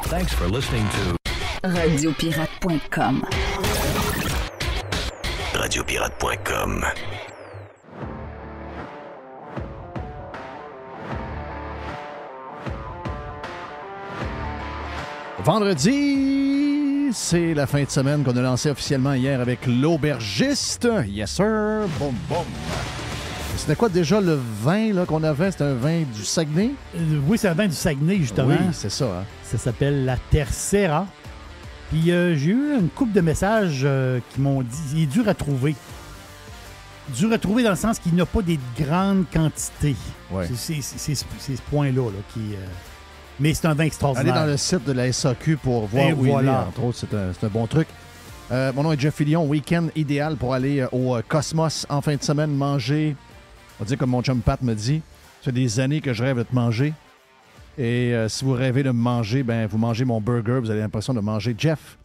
Thanks for listening to Radiopirate.com. Radiopirate.com. Vendredi, c'est la fin de semaine qu'on a lancée officiellement hier avec l'aubergiste. Yes sir, boum boum. C'était quoi déjà le vin là, qu'on avait? C'était un vin du Saguenay? Oui, c'est un vin du Saguenay, justement. Oui, c'est ça. Hein? Ça s'appelle la Tercera. Puis j'ai eu une couple de messages qui m'ont dit il est dur à trouver. Dur à trouver dans le sens qu'il n'a pas des grandes quantités. Ouais. C'est ce point-là là, qui... Mais c'est un vin extraordinaire. Allez dans le site de la SAQ pour voir Et où il est. voilà. Entre autres, c'est un bon truc. Mon nom est Jeff Fillion. Week-end idéal pour aller au Cosmos en fin de semaine manger. On va dire comme mon chum Pat me dit, ça fait des années que je rêve de te manger. Et si vous rêvez de me manger, ben vous mangez mon burger, vous avez l'impression de manger Jeff.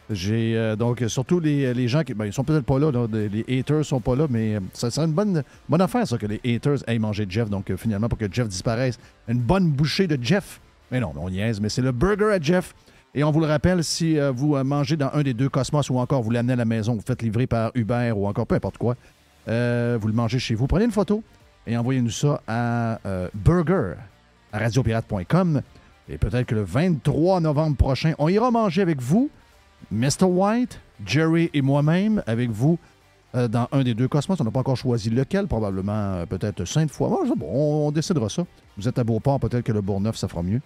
J'ai donc surtout les gens qui ils sont peut-être pas là, les haters sont pas là, mais ça serait une bonne affaire ça que les haters aillent manger Jeff. Donc finalement pour que Jeff disparaisse, une bonne bouchée de Jeff. Mais non, on niaise, mais c'est le burger à Jeff. Et on vous le rappelle, si vous mangez dans un des deux Cosmos ou encore vous l'amenez à la maison, vous faites livrer par Uber ou encore peu importe quoi, vous le mangez chez vous. Prenez une photo et envoyez-nous ça à burger@radiopirate.com. Et peut-être que le 23 novembre prochain, on ira manger avec vous, Mr. White, Jerry et moi-même, avec vous dans un des deux Cosmos. On n'a pas encore choisi lequel, probablement peut-être Sainte-Foy. Bon, on décidera ça. Vous êtes à Beauport, peut-être que le Bourgneuf, ça fera mieux.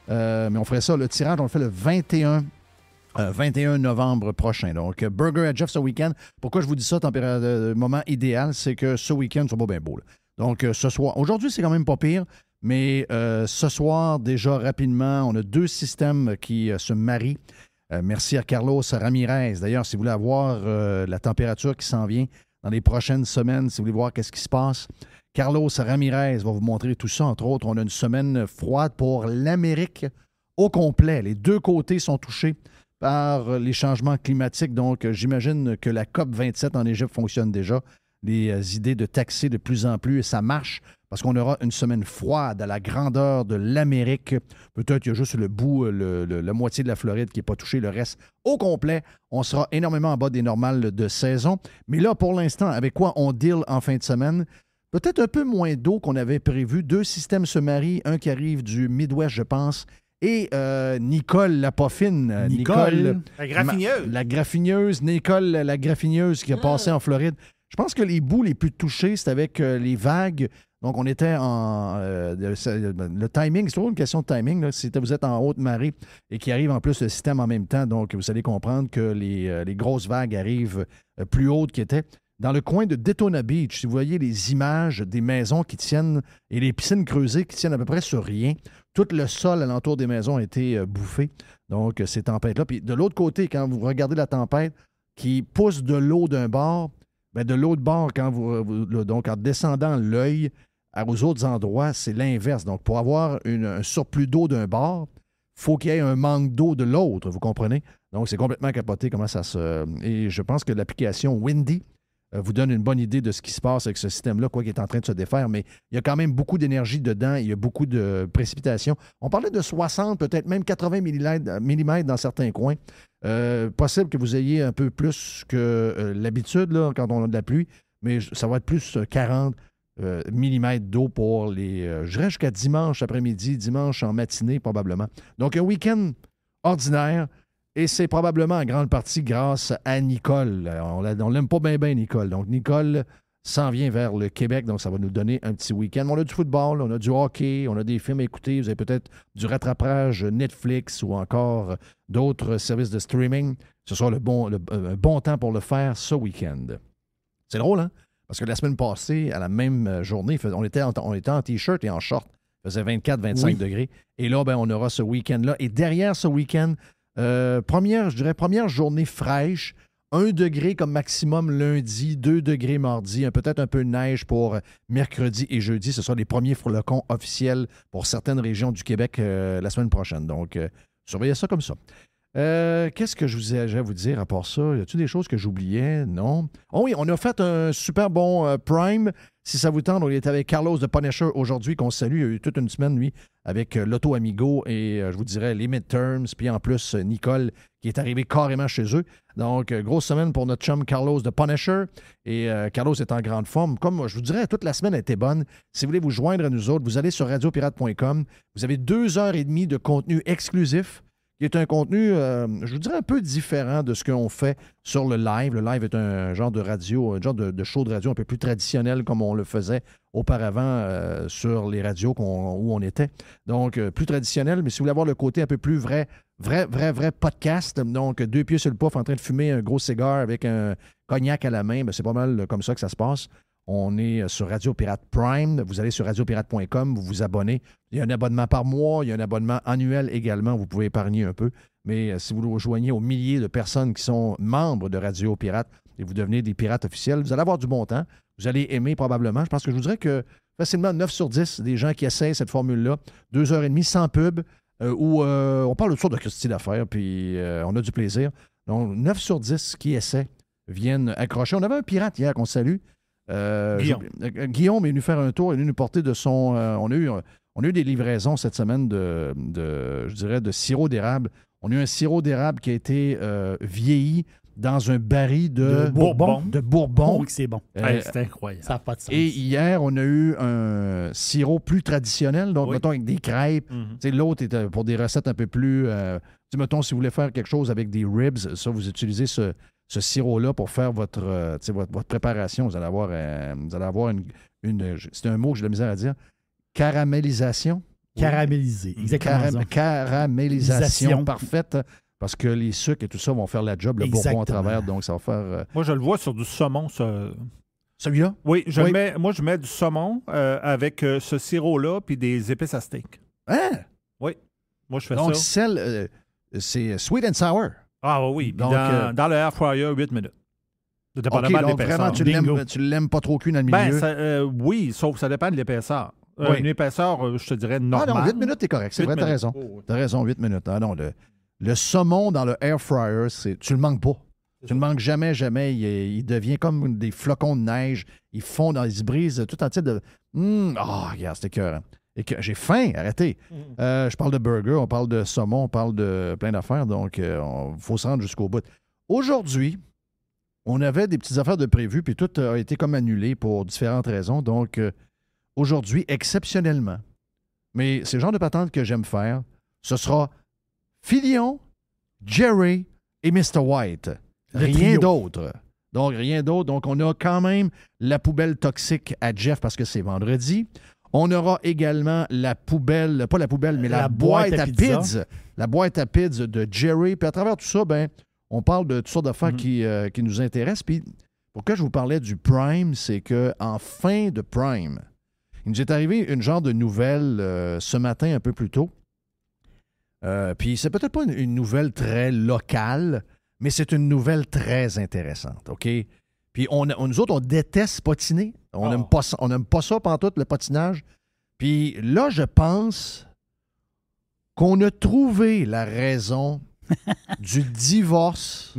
Mais on ferait ça. Le tirage, on le fait le 21 novembre prochain. Donc, Burger à Jeff ce week-end. Pourquoi je vous dis ça, moment idéal, c'est que ce week-end, c'est pas bien beau. Là. Donc, ce soir, aujourd'hui, c'est quand même pas pire, mais ce soir, déjà rapidement, on a deux systèmes qui se marient. Merci à Carlos Ramirez. D'ailleurs, si vous voulez avoir la température qui s'en vient dans les prochaines semaines, si vous voulez voir qu'est-ce qui se passe, Carlos Ramirez va vous montrer tout ça. Entre autres, on a une semaine froide pour l'Amérique au complet. Les deux côtés sont touchés par les changements climatiques. Donc, j'imagine que la COP27 en Égypte fonctionne déjà. Les idées de taxer de plus en plus, et ça marche parce qu'on aura une semaine froide à la grandeur de l'Amérique. Peut-être qu'il y a juste le bout, la moitié de la Floride qui n'est pas touchée. Le reste, au complet, on sera énormément en bas des normales de saison. Mais là, pour l'instant, avec quoi on deal en fin de semaine? Peut-être un peu moins d'eau qu'on avait prévu. Deux systèmes se marient, un qui arrive du Midwest, je pense, et Nicole la Poffine. Nicole la graffineuse. La graffineuse. Nicole la graffineuse qui a passé en Floride. Je pense que les bouts les plus touchés, c'est avec les vagues. Donc, on était en... le timing, c'est toujours une question de timing. Là. Si vous êtes en haute marée et qu'il arrive en plus le système en même temps, donc vous allez comprendre que les grosses vagues arrivent plus hautes qu'ils étaient. Dans le coin de Daytona Beach, si vous voyez les images des maisons qui tiennent et les piscines creusées qui tiennent à peu près sur rien, tout le sol alentour des maisons a été bouffé. Donc, ces tempêtes-là. Puis de l'autre côté, quand vous regardez la tempête qui pousse de l'eau d'un bord, bien, de l'autre bord, donc en descendant l'œil aux autres endroits, c'est l'inverse. Donc, pour avoir un surplus d'eau d'un bord, il faut qu'il y ait un manque d'eau de l'autre, vous comprenez? Donc, c'est complètement capoté comment ça se... Et je pense que l'application Windy vous donne une bonne idée de ce qui se passe avec ce système-là, quoi qu'il est en train de se défaire, mais il y a quand même beaucoup d'énergie dedans, il y a beaucoup de précipitations. On parlait de 60, peut-être même 80 millimètres dans certains coins. Possible que vous ayez un peu plus que l'habitude là, quand on a de la pluie, mais ça va être plus 40 millimètres d'eau pour je dirais jusqu'à dimanche après-midi, dimanche en matinée probablement. Donc un week-end ordinaire, et c'est probablement en grande partie grâce à Nicole. On l'aime pas bien, Nicole. Donc Nicole s'en vient vers le Québec, donc ça va nous donner un petit week-end. On a du football, on a du hockey, on a des films à écouter. Vous avez peut-être du rattrapage Netflix ou encore d'autres services de streaming. Ce sera un bon temps pour le faire ce week-end. C'est drôle, hein? Parce que la semaine passée, à la même journée, on était en T-shirt et en short. Il faisait 24-25 degrés. Et là, on aura ce week-end-là. Et derrière ce week-end, première journée fraîche, 1 degré comme maximum lundi, 2 degrés mardi, peut-être un peu de neige pour mercredi et jeudi. Ce sera les premiers flocons officiels pour certaines régions du Québec la semaine prochaine. Donc, surveillez ça comme ça. Qu'est-ce que j'ai à vous dire à part ça? Y a-t-il des choses que j'oubliais? Non. Oh oui, on a fait un super bon Prime. Si ça vous tente, on est avec Carlos de Punisher aujourd'hui, qu'on salue. Il y a eu toute une semaine, lui, avec l'Auto Amigo et, je vous dirais, les midterms. Puis en plus, Nicole, qui est arrivée carrément chez eux. Donc, grosse semaine pour notre chum Carlos de Punisher. Et Carlos est en grande forme. Comme je vous dirais, toute la semaine a été bonne. Si vous voulez vous joindre à nous autres, vous allez sur radiopirate.com. Vous avez 2h30 de contenu exclusif, qui est un contenu, je vous dirais, un peu différent de ce qu'on fait sur le live. Le live est un genre de radio, un genre de show de radio un peu plus traditionnel comme on le faisait auparavant sur les radios où on était. Donc, plus traditionnel, mais si vous voulez avoir le côté un peu plus vrai podcast, donc 2 pieds sur le pouf en train de fumer un gros cigare avec un cognac à la main, bien, c'est pas mal comme ça que ça se passe. On est sur Radio Pirate Prime. Vous allez sur radiopirate.com, vous vous abonnez. Il y a un abonnement par mois, il y a un abonnement annuel également. Vous pouvez épargner un peu. Mais si vous vous rejoignez aux milliers de personnes qui sont membres de Radio Pirate et vous devenez des pirates officiels, vous allez avoir du bon temps. Vous allez aimer probablement. Je pense que je vous dirais que facilement 9 sur 10 des gens qui essayent cette formule-là, 2h30 sans pub, où on parle de toutes sortes de Christy d'affaires, puis on a du plaisir. Donc, 9 sur 10 qui essaient viennent accrocher. On avait un pirate hier qu'on salue. Guillaume est venu faire un tour, il est venu nous porter de son... on a eu des livraisons cette semaine je dirais, de sirop d'érable. On a eu un sirop d'érable qui a été vieilli dans un baril de Bourbon. Oh, oui, c'est bon. C'est incroyable. Ça n'a pas de sens. Et hier, on a eu un sirop plus traditionnel, donc mettons avec des crêpes. L'autre était pour des recettes un peu plus... mettons, si vous voulez faire quelque chose avec des ribs, ça, vous utilisez ce sirop-là pour faire votre préparation. Vous allez avoir une c'est un mot que j'ai de la misère à dire. Caramélisation. Caramélisé, exactement. Caramélisation parfaite, parce que les sucres et tout ça vont faire la job, le Bourbon à travers, donc ça va faire... Moi, je le vois sur du saumon. Celui-là? Oui, je mets du saumon avec ce sirop-là puis des épices à steak. Hein? Oui, moi, je fais donc, ça. Donc, c'est sweet and sour. Ah oui, donc, dans le air fryer, 8 minutes. OK, donc vraiment, tu l'aimes pas trop cuit dans le milieu? Oui, sauf que ça dépend de l'épaisseur. Une épaisseur, je te dirais, normale. Ah non, 8 minutes, t'es correct. C'est vrai, t'as raison. T'as raison, 8 minutes. Ah non, le saumon dans le air fryer, tu le manques pas. Tu ne le manques jamais. Il devient comme des flocons de neige. Ils fondent, il se brise tout entier de... regarde, c'est écœurant. J'ai faim, arrêtez. Je parle de burger, on parle de saumon, on parle de plein d'affaires, donc il faut se rendre jusqu'au bout. Aujourd'hui, on avait des petites affaires de prévues, puis tout a été comme annulé pour différentes raisons. Donc, aujourd'hui, exceptionnellement, mais c'est le genre de patente que j'aime faire, ce sera Filion, Jerry et Mr. White. Rien d'autre. Donc, rien d'autre. Donc, on a quand même la poubelle toxique à Jeff parce que c'est vendredi. On aura également la poubelle, pas la poubelle, mais la boîte à pizza. La boîte à pizza de Jerry. Puis à travers tout ça, on parle de toutes sortes d'affaires qui nous intéressent. Puis pourquoi je vous parlais du Prime, c'est qu'en fin de Prime, il nous est arrivé une genre de nouvelle ce matin un peu plus tôt. Puis c'est peut-être pas une nouvelle très locale, mais c'est une nouvelle très intéressante, OK? Puis nous autres, on déteste patiner. On n'aime pas ça pantoute, le patinage. Puis là, je pense qu'on a trouvé la raison du divorce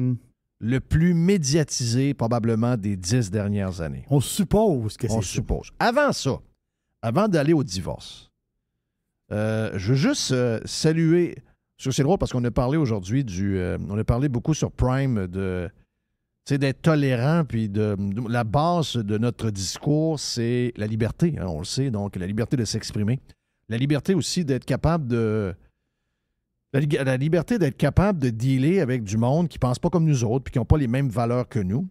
le plus médiatisé probablement des 10 dernières années. On suppose que c'est ça. On suppose. Avant ça, avant d'aller au divorce, je veux juste saluer... C'est drôle parce qu'on a parlé aujourd'hui on a parlé beaucoup sur Prime d'être tolérant, puis la base de notre discours, c'est la liberté, on le sait, donc la liberté de s'exprimer. La liberté aussi d'être capable de... La liberté d'être capable de dealer avec du monde qui ne pense pas comme nous autres, puis qui n'ont pas les mêmes valeurs que nous.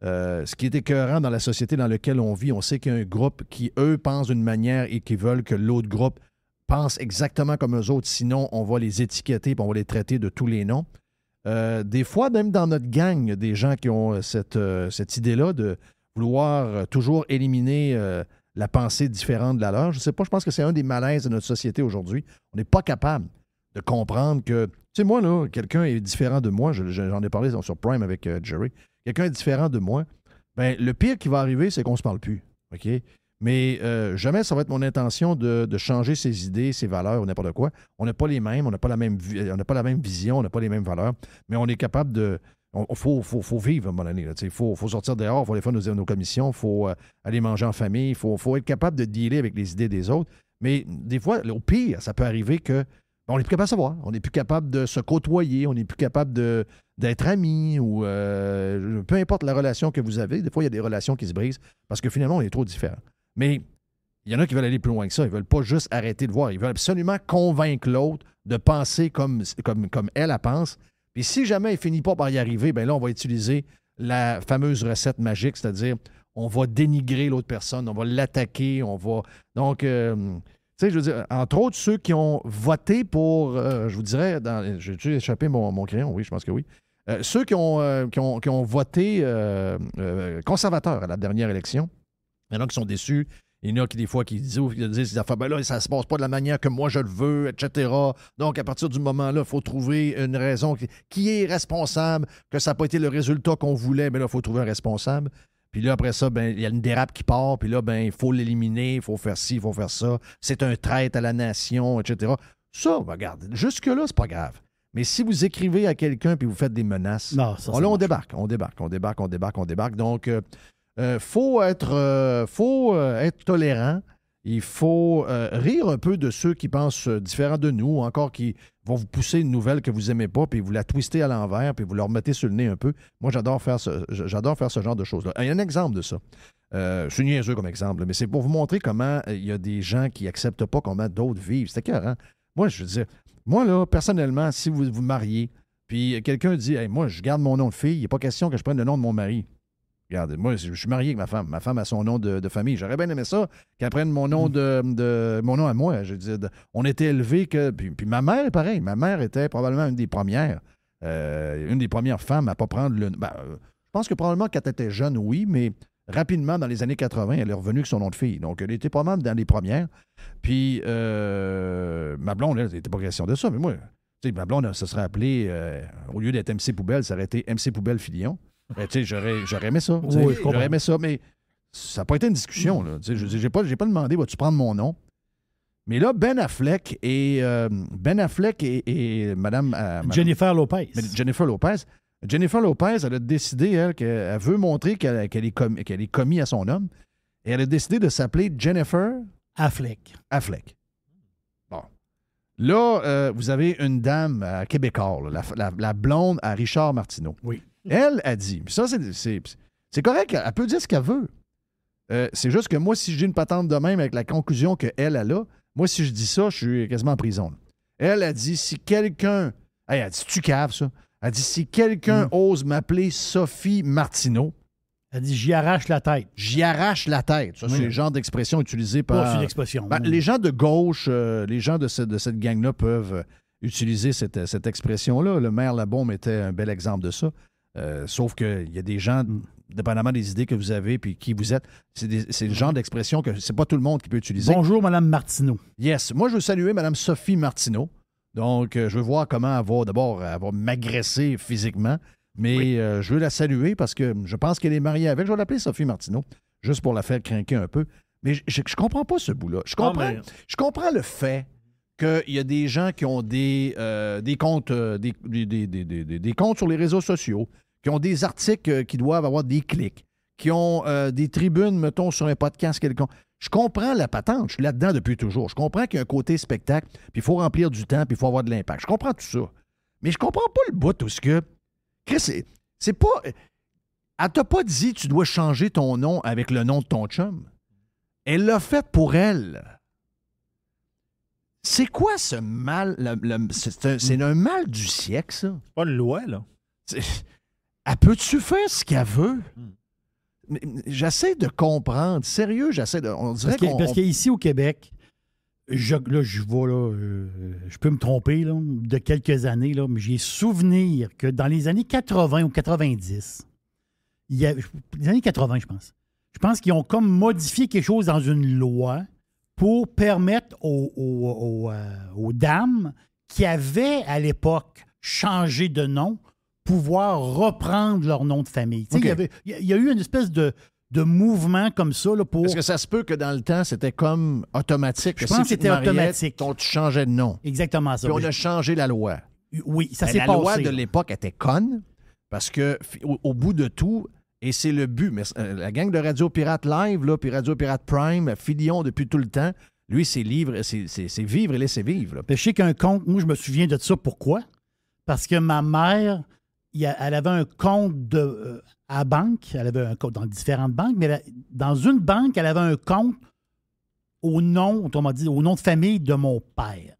Ce qui est écœurant dans la société dans laquelle on vit, on sait qu'il y a un groupe qui, eux, pensent d'une manière et qui veulent que l'autre groupe pense exactement comme eux autres, sinon on va les étiqueter et on va les traiter de tous les noms. Des fois, même dans notre gang, il y a des gens qui ont cette idée-là de vouloir toujours éliminer la pensée différente de la leur. Je ne sais pas, je pense que c'est un des malaises de notre société aujourd'hui. On n'est pas capable de comprendre que, tu sais, moi, là, quelqu'un est différent de moi. J'en ai parlé sur Prime avec Jerry. Quelqu'un est différent de moi. Bien, le pire qui va arriver, c'est qu'on ne se parle plus. OK? Mais jamais ça va être mon intention de changer ses idées, ses valeurs ou n'importe quoi. On n'a pas les mêmes, on n'a pas la même vision, on n'a pas les mêmes valeurs, mais on est capable de... Il faut vivre à un moment donné. Il faut sortir dehors, il faut aller faire nos commissions, il faut aller manger en famille, il faut être capable de dealer avec les idées des autres. Mais des fois, au pire, ça peut arriver que on n'est plus capable de savoir. On n'est plus capable de se côtoyer, on n'est plus capable d'être amis ou peu importe la relation que vous avez. Des fois, il y a des relations qui se brisent parce que finalement, on est trop différents. Mais il y en a qui veulent aller plus loin que ça. Ils ne veulent pas juste arrêter de voir. Ils veulent absolument convaincre l'autre de penser comme elle pense. Puis si jamais il ne finit pas par y arriver, bien là, on va utiliser la fameuse recette magique, c'est-à-dire on va dénigrer l'autre personne, on va l'attaquer, on va... Donc, tu sais, je veux dire, entre autres, ceux qui ont voté pour, je vous dirais, j'ai-tu échappé mon crayon? Oui, je pense que oui. Ceux qui ont voté conservateur à la dernière élection, il y en a qui sont déçus. Il y en a qui, des fois, qui disent des affaires, ben là, ça ne se passe pas de la manière que moi je le veux, etc. Donc, à partir du moment-là, il faut trouver une raison qui est responsable, que ça n'a pas été le résultat qu'on voulait, mais là, il faut trouver un responsable. Puis là, après ça, ben, il y a une dérape qui part, puis là, ben, il faut l'éliminer, il faut faire ci, il faut faire ça. C'est un traître à la nation, etc. Ça, ben, regarde, jusque-là, c'est pas grave. Mais si vous écrivez à quelqu'un puis vous faites des menaces, non, ça, là, on débarque. Donc, faut être tolérant. Il faut rire un peu de ceux qui pensent différents de nous, ou encore qui vont vous pousser une nouvelle que vous n'aimez pas, puis vous la twistez à l'envers, puis vous leur mettez sur le nez un peu. Moi, j'adore faire ce genre de choses-là. Il y a un exemple de ça. C'est niaiseux comme exemple, mais c'est pour vous montrer comment il y a des gens qui n'acceptent pas comment d'autres vivent. C'est écœurant. Moi, je veux dire, moi, là, personnellement, si vous vous mariez, puis quelqu'un dit hey, moi, je garde mon nom de fille, il n'est pas question que je prenne le nom de mon mari. Regarde, moi, je suis marié avec ma femme. Ma femme a son nom de famille. J'aurais bien aimé ça qu'elle prenne mon nom mon nom à moi. Je veux dire, on était élevés que. Puis ma mère est pareil. Ma mère était probablement une des premières femmes à ne pas prendre le. Je pense que probablement quand elle était jeune, oui, mais rapidement, dans les années 80, elle est revenue avec son nom de fille. Donc, elle était probablement dans les premières. Puis ma blonde, elle, n'était pas question de ça. Mais moi, tu sais, ma blonde, ça serait appelé, au lieu d'être MC Poubelle, ça aurait été MC Poubelle Filion. Ben, tu sais, j'aurais aimé ça. Oui, j'aurais aimé ça, mais ça n'a pas été une discussion. Là. Tu sais, j'ai pas demandé, vas-tu prendre mon nom? Mais là, Ben Affleck et Madame... Jennifer Lopez. Jennifer Lopez, elle a décidé, elle, qu'elle veut montrer qu'elle est commis à son homme. Et elle a décidé de s'appeler Jennifer... Affleck. Bon. Là, vous avez une dame à Québécois, la blonde à Richard Martineau. Oui. Elle a dit, puis ça, c'est correct, elle peut dire ce qu'elle veut. C'est juste que moi, si j'ai une patente de même avec la conclusion qu'elle a là, moi, si je dis ça, je suis quasiment en prison. Là. Elle a dit, si quelqu'un... Hey, elle dit, tu caves, ça? Elle dit, si quelqu'un ose m'appeler Sophie Martineau... Elle dit, j'y arrache la tête. J'y arrache la tête. Ça, c'est le genre d'expression utilisée par... Pas une expression. Les gens de gauche, les gens de cette gang-là peuvent utiliser cette expression-là. Le maire Labaume était un bel exemple de ça. Sauf qu'il y a des gens, dépendamment des idées que vous avez puis qui vous êtes, c'est le genre d'expression que c'est pas tout le monde qui peut utiliser. Bonjour, Mme Martineau. Yes. Moi, je veux saluer Mme Sophie Martineau. Donc, je veux voir comment elle va m'agresser physiquement. Mais je veux la saluer parce que je pense qu'elle est mariée avec. Je vais l'appeler Sophie Martineau, juste pour la faire crinquer un peu. Mais je comprends pas ce bout-là. Je comprends le fait qu'il y a des gens qui ont des comptes, des comptes sur les réseaux sociaux, qui ont des articles qui doivent avoir des clics, qui ont des tribunes, mettons, sur un podcast quelconque. Je comprends la patente. Je suis là-dedans depuis toujours. Je comprends qu'il y a un côté spectacle, puis il faut remplir du temps, puis il faut avoir de l'impact. Je comprends tout ça. Mais je comprends pas le bout où ce que... Chris, c'est pas... Elle t'a pas dit tu dois changer ton nom avec le nom de ton chum. Elle l'a fait pour elle. C'est quoi ce mal? C'est un mal du siècle, ça. C'est pas une loi, là. Elle peut-tu faire ce qu'elle veut? J'essaie de comprendre. Sérieux, on dirait parce qu'ici au Québec, je peux me tromper là, de quelques années, là, mais j'ai souvenir que dans les années 80 ou 90, les années 80, je pense qu'ils ont comme modifié quelque chose dans une loi pour permettre aux dames qui avaient à l'époque changé de nom pouvoir reprendre leur nom de famille. Okay. Il y a eu une espèce de de mouvements comme ça là, pour... Est-ce que ça se peut que dans le temps, c'était comme automatique? Je pense que c'était automatique. Tu changeais de nom. Exactement ça. Puis on a changé la loi. Oui, ça Mais s'est la passé. loi de l'époque était conne parce que au bout de tout, et c'est le but, mais la gang de Radio Pirate Live, là, puis Radio Pirate Prime, Filion depuis tout le temps, lui, c'est vivre et laisser vivre. Là. Je sais qu'un compte, moi, je me souviens de ça. Pourquoi? Parce que ma mère, elle avait un compte à la banque. Elle avait un compte dans différentes banques, mais dans une banque, elle avait un compte au nom, autrement dit, au nom de famille de mon père.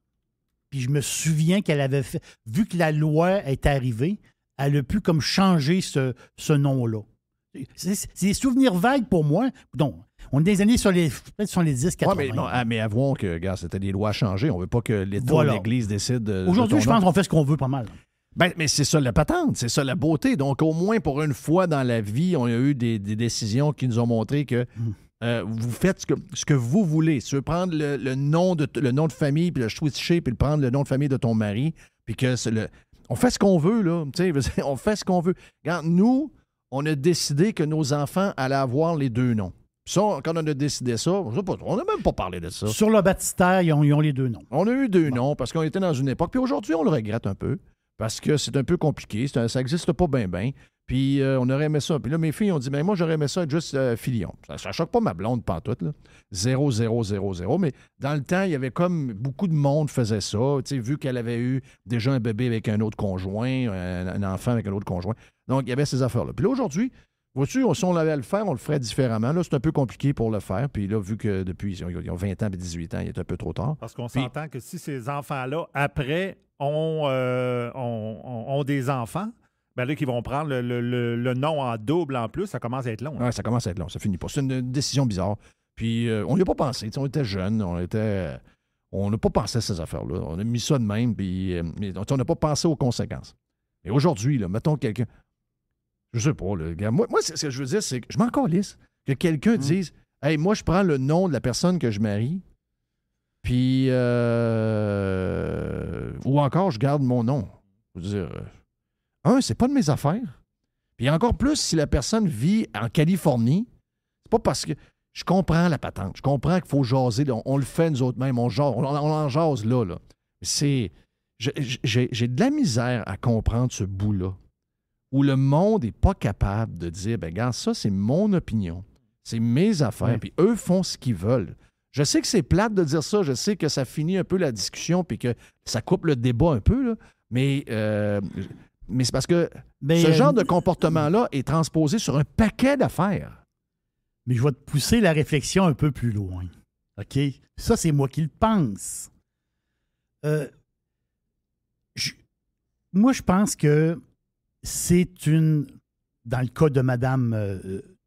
Puis je me souviens qu'elle avait fait, vu que la loi est arrivée, elle a pu comme changer ce nom-là. C'est des souvenirs vagues pour moi. Donc, on est des années peut-être sur les 10, 80. Ouais, mais avouons que, regarde, c'était des lois à changer. On ne veut pas que l'État ou l'Église décide. Aujourd'hui, je pense qu'on fait ce qu'on veut pas mal. Ben, mais c'est ça la patente, c'est ça la beauté. Donc, au moins, pour une fois dans la vie, on a eu des décisions qui nous ont montré que vous faites ce que vous voulez. Si tu veux prendre le nom de famille, puis le switcher, puis prendre le nom de famille de ton mari, puis que on fait ce qu'on veut, là. On fait ce qu'on veut. Regarde, nous, on a décidé que nos enfants allaient avoir les deux noms. Ça, quand on a décidé ça, on n'a même pas parlé de ça. Sur le baptistère, ils ont les deux noms. On a eu deux noms parce qu'on était dans une époque. Puis aujourd'hui, on le regrette un peu parce que c'est un peu compliqué. Ça n'existe pas bien. Puis on aurait aimé ça. Puis là, mes filles ont dit, ben moi, j'aurais aimé ça être juste Filion. Ça choque pas ma blonde pantoute, là. 0, 0, 0, 0. Mais dans le temps, il y avait comme beaucoup de monde faisait ça. Tu sais, vu qu'elle avait eu déjà un bébé avec un autre conjoint, un enfant avec un autre conjoint. Donc, il y avait ces affaires-là. Puis là, aujourd'hui, vois-tu, si on avait à le faire, on le ferait différemment. Là, c'est un peu compliqué pour le faire. Puis là, vu que depuis, ils ont 20 ans et 18 ans, il est un peu trop tard. Parce qu'on s'entend que si ces enfants-là, après, ont des enfants, ben là, qu'ils vont prendre le nom en double en plus, ça commence à être long. Oui, ça commence à être long. Ça finit pas. C'est une décision bizarre. Puis on n'y a pas pensé. On était jeunes. On n'a pas pensé à ces affaires-là. On a mis ça de même. Puis on n'a pas pensé aux conséquences. Et aujourd'hui, là, mettons quelqu'un... Je sais pas, là, gars. Moi, ce que je veux dire, c'est que je m'en calisse. Que quelqu'un dise, hey, moi, je prends le nom de la personne que je marie, puis. Ou encore, je garde mon nom. Je veux dire, c'est pas de mes affaires. Puis encore plus, si la personne vit en Californie, c'est pas parce que. Je comprends la patente. Je comprends qu'il faut jaser. Là, on le fait nous autres mêmes. On en jase là. C'est. J'ai de la misère à comprendre ce bout-là. Où le monde n'est pas capable de dire, ben regarde, ça, c'est mon opinion. C'est mes affaires, puis eux font ce qu'ils veulent. Je sais que c'est plate de dire ça, je sais que ça finit un peu la discussion, puis que ça coupe le débat un peu, là, mais c'est parce que ce genre de comportement-là est transposé sur un paquet d'affaires. Mais je vais te pousser la réflexion un peu plus loin. OK? Ça, c'est moi qui le pense. Moi, je pense que c'est dans le cas de Mme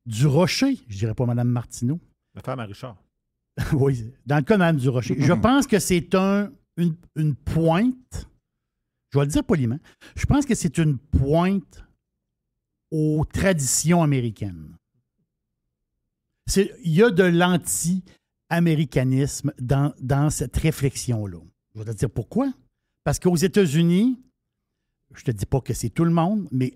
Durocher, je dirais pas Mme Martineau. La femme à Richard. Oui, dans le cas de Mme Durocher. Je pense que c'est une pointe, je vais le dire poliment, je pense que c'est une pointe aux traditions américaines. Il y a de l'anti-américanisme dans cette réflexion-là. Je vais te dire pourquoi. Parce qu'aux États-Unis, je te dis pas que c'est tout le monde, mais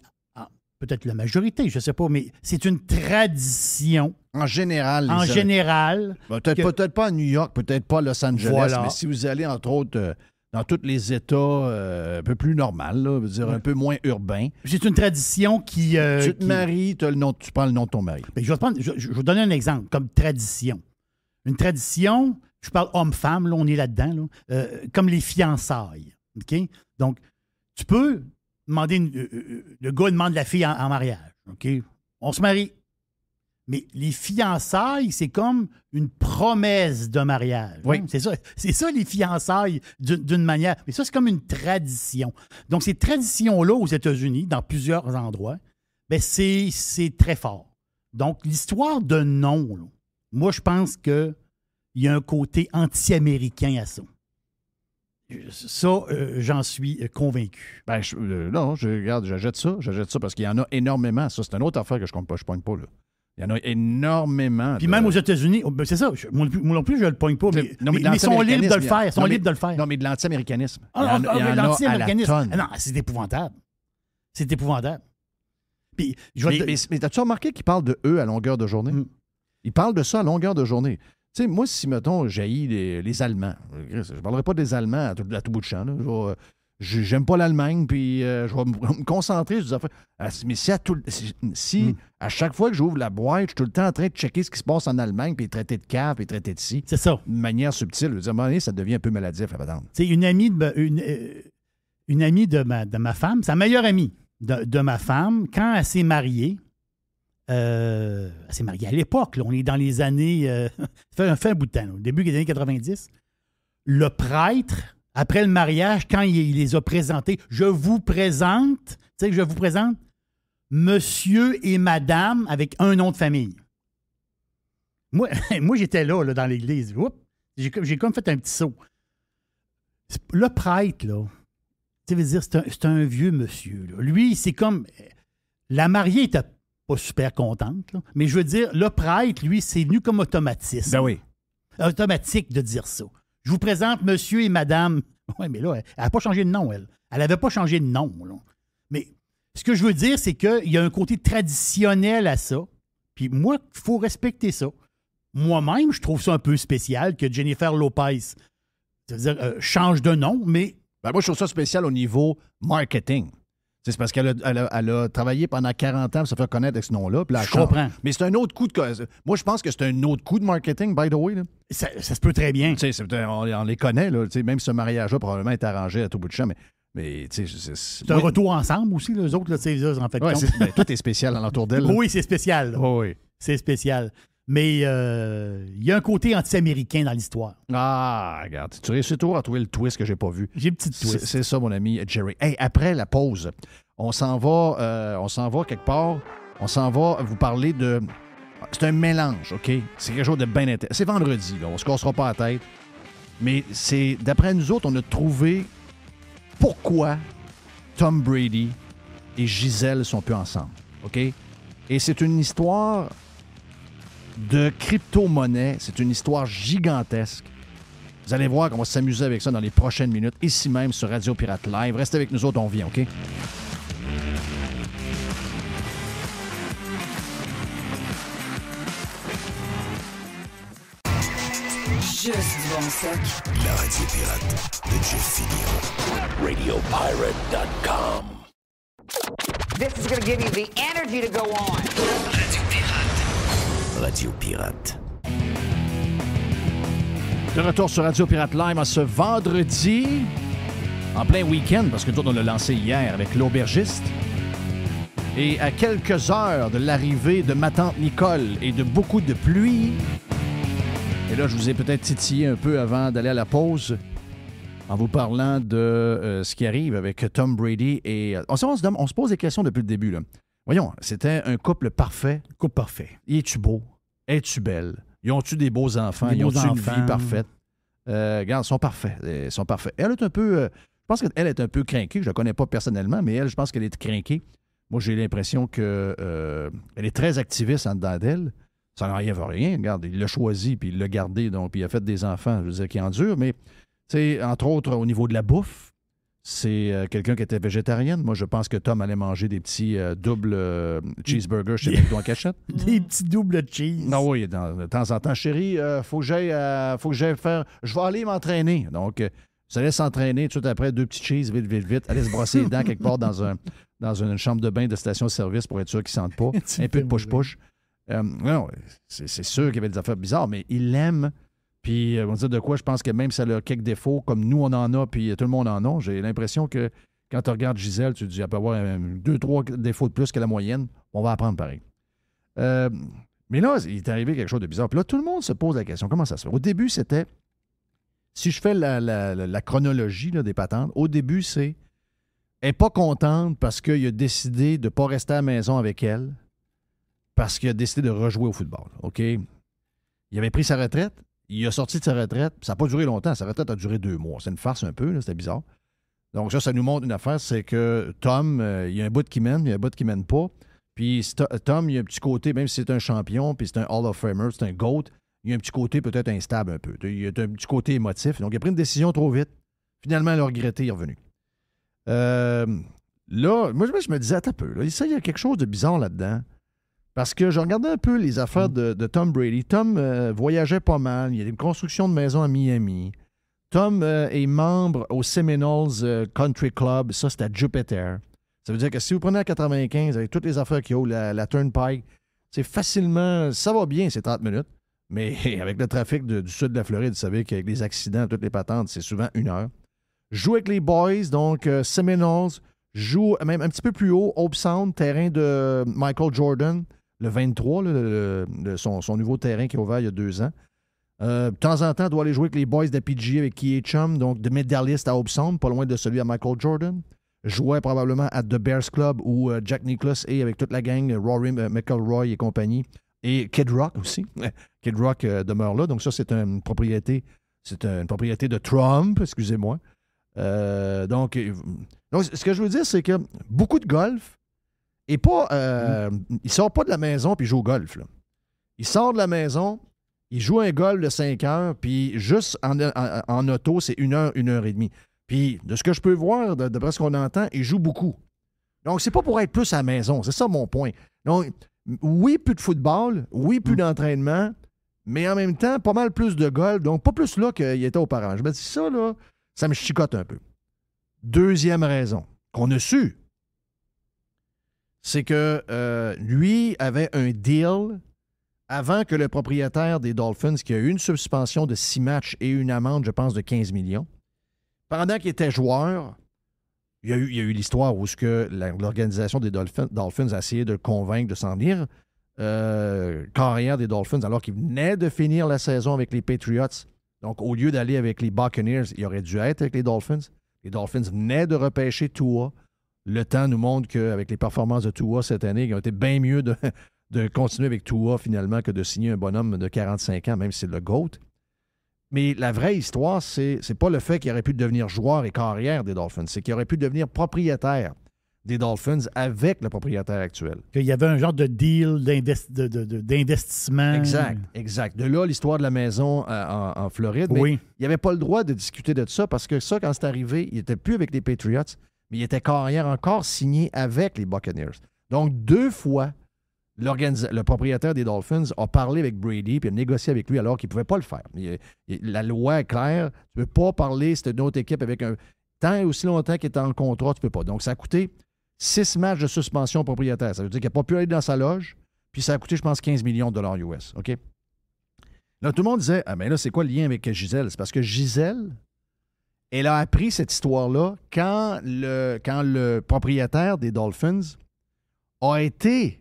peut-être la majorité, je ne sais pas, mais c'est une tradition. En général. Peut-être pas à New York, peut-être pas à Los Angeles, mais si vous allez, entre autres, dans tous les États un peu plus normaux, là, dire un peu moins urbains. C'est une tradition qui... tu te maries, tu prends le nom de ton mari. Je vais vous donner un exemple comme tradition. Une tradition, je parle homme-femme, là, on est là-dedans, là, comme les fiançailles. OK? Donc, tu peux demander, le gars demande la fille en mariage. OK? On se marie. Mais les fiançailles, c'est comme une promesse de mariage. Oui. Hein? C'est ça, les fiançailles, d'une manière. Mais ça, c'est comme une tradition. Donc, ces traditions-là, aux États-Unis, dans plusieurs endroits, ben c'est très fort. Donc, l'histoire de nom, là, moi, je pense qu'il y a un côté anti-américain à ça. Ça, j'en suis convaincu. Ben, j'achète ça parce qu'il y en a énormément. Ça, c'est une autre affaire que je ne pogne pas, là. Il y en a énormément. Puis même aux États-Unis, c'est ça, moi non plus, je ne le pogne pas, mais ils sont libres de le faire. Ils sont libres de le faire. Non, mais de l'anti-américanisme. L'anti-américanisme. Non, c'est épouvantable. C'est épouvantable. Puis, je vais Mais as-tu remarqué qu'il parle de eux à longueur de journée? Il parle de ça à longueur de journée. Tu sais, moi, si, mettons, j'haïs les Allemands, je ne parlerai pas des Allemands à tout bout de champ. Là. J'aime pas l'Allemagne, puis je vais me concentrer sur des affaires. Mais si à chaque fois que j'ouvre la boîte, je suis tout le temps en train de checker ce qui se passe en Allemagne, puis traiter de cave, puis traiter de ci. C'est ça. De manière subtile. Je veux dire, à un moment donné, ça devient un peu maladif, la patente. C'est une amie de ma femme, sa meilleure amie de ma femme, quand elle s'est mariée, elle s'est mariée à l'époque, là, on est dans les années... ça fait un bout de temps, là, au début des années 90. Le prêtre, après le mariage, quand il les a présentés, je vous présente monsieur et madame avec un nom de famille. Moi j'étais là dans l'église. Oups, j'ai comme fait un petit saut. Le prêtre, là, tu veux dire, c'est un vieux monsieur. Là. Lui, c'est comme... La mariée était pas super contente, là, mais je veux dire, le prêtre, lui, c'est venu comme automatisme. Ben oui. Automatique de dire ça. Je vous présente monsieur et madame. Oui, mais là, elle n'a pas changé de nom, elle. Elle n'avait pas changé de nom, là. Mais ce que je veux dire, c'est qu'il y a un côté traditionnel à ça. Puis moi, il faut respecter ça. Moi-même, je trouve ça un peu spécial que Jennifer Lopez, change de nom, mais... Ben moi, je trouve ça spécial au niveau marketing. C'est parce qu'elle a travaillé pendant 40 ans pour se faire connaître avec ce nom-là. Je comprends. Mais c'est un autre coup de... Moi, je pense que c'est un autre coup de marketing, by the way. Là. Ça se peut très bien. On les connaît, là. Même ce mariage-là probablement est arrangé à tout bout de champ, mais c'est un retour ensemble aussi, les autres, là, en fait. Tout est spécial alentour d'elle. Oui, c'est spécial. Oui. C'est spécial. Mais il y a un côté anti-américain dans l'histoire. Ah, regarde, tu réussis toujours à trouver le twist que j'ai pas vu. J'ai une petite twist. C'est ça, mon ami Jerry. Hey, après la pause, on s'en va quelque part. On s'en va vous parler de... C'est un mélange, OK? C'est quelque chose de bien intéressant. C'est vendredi, là. On se cassera pas la tête. Mais c'est... D'après nous autres, on a trouvé pourquoi Tom Brady et Gisèle sont plus ensemble, OK? Et c'est une histoire... de crypto-monnaie. C'est une histoire gigantesque. Vous allez voir qu'on va s'amuser avec ça dans les prochaines minutes, ici même sur Radio Pirate Live. Restez avec nous autres, on vient, OK? Juste du bon stock. La radio pirate de Jeff Fillion. RadioPirate.com. This is going to give you the energy to go on. Radio Pirate. Radio Pirate. De retour sur Radio Pirate Live en ce vendredi, en plein week-end, parce que nous, on l'a lancé hier avec l'aubergiste. Et à quelques heures de l'arrivée de ma tante Nicole et de beaucoup de pluie. Et là, je vous ai peut-être titillé un peu avant d'aller à la pause en vous parlant de ce qui arrive avec Tom Brady. Et on se pose des questions depuis le début, là. Voyons, c'était un couple parfait. Couple parfait. Es-tu beau? Es-tu belle? Ils ont-tu des beaux enfants? Ils ont-tu une vie parfaite? Regarde, ils sont parfaits. Elle est un peu... je pense qu'elle est un peu crinquée. Je ne la connais pas personnellement, mais elle, je pense qu'elle est crinquée. Moi, j'ai l'impression qu'elle est très activiste en dedans d'elle. Ça n'enlève rien. Regarde, il l'a choisi, puis il l'a gardé, donc, puis il a fait des enfants, je veux dire, qui endurent. Mais, tu sais, entre autres, au niveau de la bouffe, c'est quelqu'un qui était végétarienne. Moi, je pense que Tom allait manger des petits doubles cheeseburgers chez McDo en cachette. Des petits doubles cheese. Non, oui, de temps en temps. Chérie, faut que j'aille faire... Je vais aller m'entraîner. Donc, vous allez s'entraîner tout de suite après, 2 petits cheese, vite. Allez se brosser les dents quelque part dans une chambre de bain de station-service pour être sûr qu'ils ne sentent pas. Un peu de push-push. Non, c'est sûr qu'il y avait des affaires bizarres, mais il l'aime. Puis, on va dire de quoi, je pense que même si elle a quelques défauts, comme nous, on en a, puis tout le monde en a, j'ai l'impression que quand tu regardes Gisèle, tu te dis, elle peut avoir 2-3 défauts de plus que la moyenne. On va apprendre pareil. Mais là, il est arrivé quelque chose de bizarre. Puis là, tout le monde se pose la question, comment ça se fait? Au début, c'était, si je fais la chronologie là, des patentes, au début, c'est, elle n'est pas contente parce qu'il a décidé de ne pas rester à la maison avec elle, parce qu'il a décidé de rejouer au football. OK? Il avait pris sa retraite. Il a sorti de sa retraite. Ça n'a pas duré longtemps. Sa retraite a duré 2 mois. C'est une farce un peu. Là, c'était bizarre. Donc ça nous montre une affaire. C'est que Tom, il y a un bout qui mène, il y a un bout qui mène pas. Puis Tom, il y a un petit côté, même si c'est un champion, puis c'est un Hall of Famer, c'est un GOAT, il y a un petit côté peut-être instable un peu. Il y a un petit côté émotif. Donc il a pris une décision trop vite. Finalement, elle a regretté, il est revenu. Là, moi, je me disais, attends un peu, là, ça, il y a quelque chose de bizarre là-dedans. Parce que je regardais un peu les affaires de Tom Brady. Tom voyageait pas mal. Il y a une construction de maison à Miami. Tom est membre au Seminoles Country Club. Ça, c'est à Jupiter. Ça veut dire que si vous prenez la 95 avec toutes les affaires qu'il y a, la Turnpike, c'est facilement... Ça va bien, c'est 30 minutes. Mais avec le trafic du sud de la Floride, vous savez qu'avec les accidents, toutes les patentes, c'est souvent 1 heure. Joue avec les boys, donc Seminoles. Joue même un petit peu plus haut, Hope Sound, terrain de Michael Jordan. Le 23, son nouveau terrain qui est ouvert il y a 2 ans. De temps en temps, doit aller jouer avec les boys de PG avec Kie Chum, donc de médailliste à Hope Sound, pas loin de celui à Michael Jordan. Jouait probablement à The Bears Club où Jack Nicklaus et avec toute la gang, Rory McIlroy et compagnie, et Kid Rock aussi. Kid Rock demeure là, donc ça, c'est une propriété de Trump, excusez-moi. Donc, ce que je veux dire, c'est que beaucoup de golf, et pas. Il sort pas de la maison puis il joue au golf. Là. Il sort de la maison, il joue un golf de 5 heures, puis juste en auto, c'est 1 heure, 1 heure et demie. Puis, de ce que je peux voir, d'après ce qu'on entend, il joue beaucoup. Donc, c'est pas pour être plus à la maison. C'est ça mon point. Donc, oui, plus de football, oui, plus d'entraînement, mais en même temps, pas mal plus de golf. Donc, pas plus là qu'il était auparavant. Je me dis, ça, là, ça me chicote un peu. Deuxième raison qu'on a su, c'est que lui avait un deal avant que le propriétaire des Dolphins, qui a eu une suspension de 6 matchs et une amende, je pense, de 15 millions, pendant qu'il était joueur, il y a eu l'histoire où l'organisation des Dolphins a essayé de le convaincre de s'en venir carrière des Dolphins, alors qu'il venait de finir la saison avec les Patriots. Donc, au lieu d'aller avec les Buccaneers, il aurait dû être avec les Dolphins. Les Dolphins venaient de repêcher Tua. Le temps nous montre qu'avec les performances de Tua cette année, ils ont été bien mieux de continuer avec Tua finalement que de signer un bonhomme de 45 ans, même si c'est le GOAT. Mais la vraie histoire, c'est pas le fait qu'il aurait pu devenir joueur et carrière des Dolphins, c'est qu'il aurait pu devenir propriétaire des Dolphins avec le propriétaire actuel. Qu'il y avait un genre de deal d'investissement. Exact. De là, l'histoire de la maison en Floride. Mais oui. Il n'avait pas le droit de discuter de ça parce que ça, quand c'est arrivé, il n'était plus avec les Patriots, mais il était carrière encore signé avec les Buccaneers. Donc, 2 fois, le propriétaire des Dolphins a parlé avec Brady puis a négocié avec lui alors qu'il ne pouvait pas le faire. La loi est claire. Tu ne peux pas parler, c'est une autre équipe avec un... Tant et aussi longtemps qu'il est en contrat, tu ne peux pas. Donc, ça a coûté 6 matchs de suspension au propriétaire. Ça veut dire qu'il n'a pas pu aller dans sa loge, puis ça a coûté, je pense, 15 millions de dollars US. OK? Là, tout le monde disait, ah, mais là, c'est quoi le lien avec Gisèle? C'est parce que Gisèle, elle a appris cette histoire-là quand le propriétaire des Dolphins a été...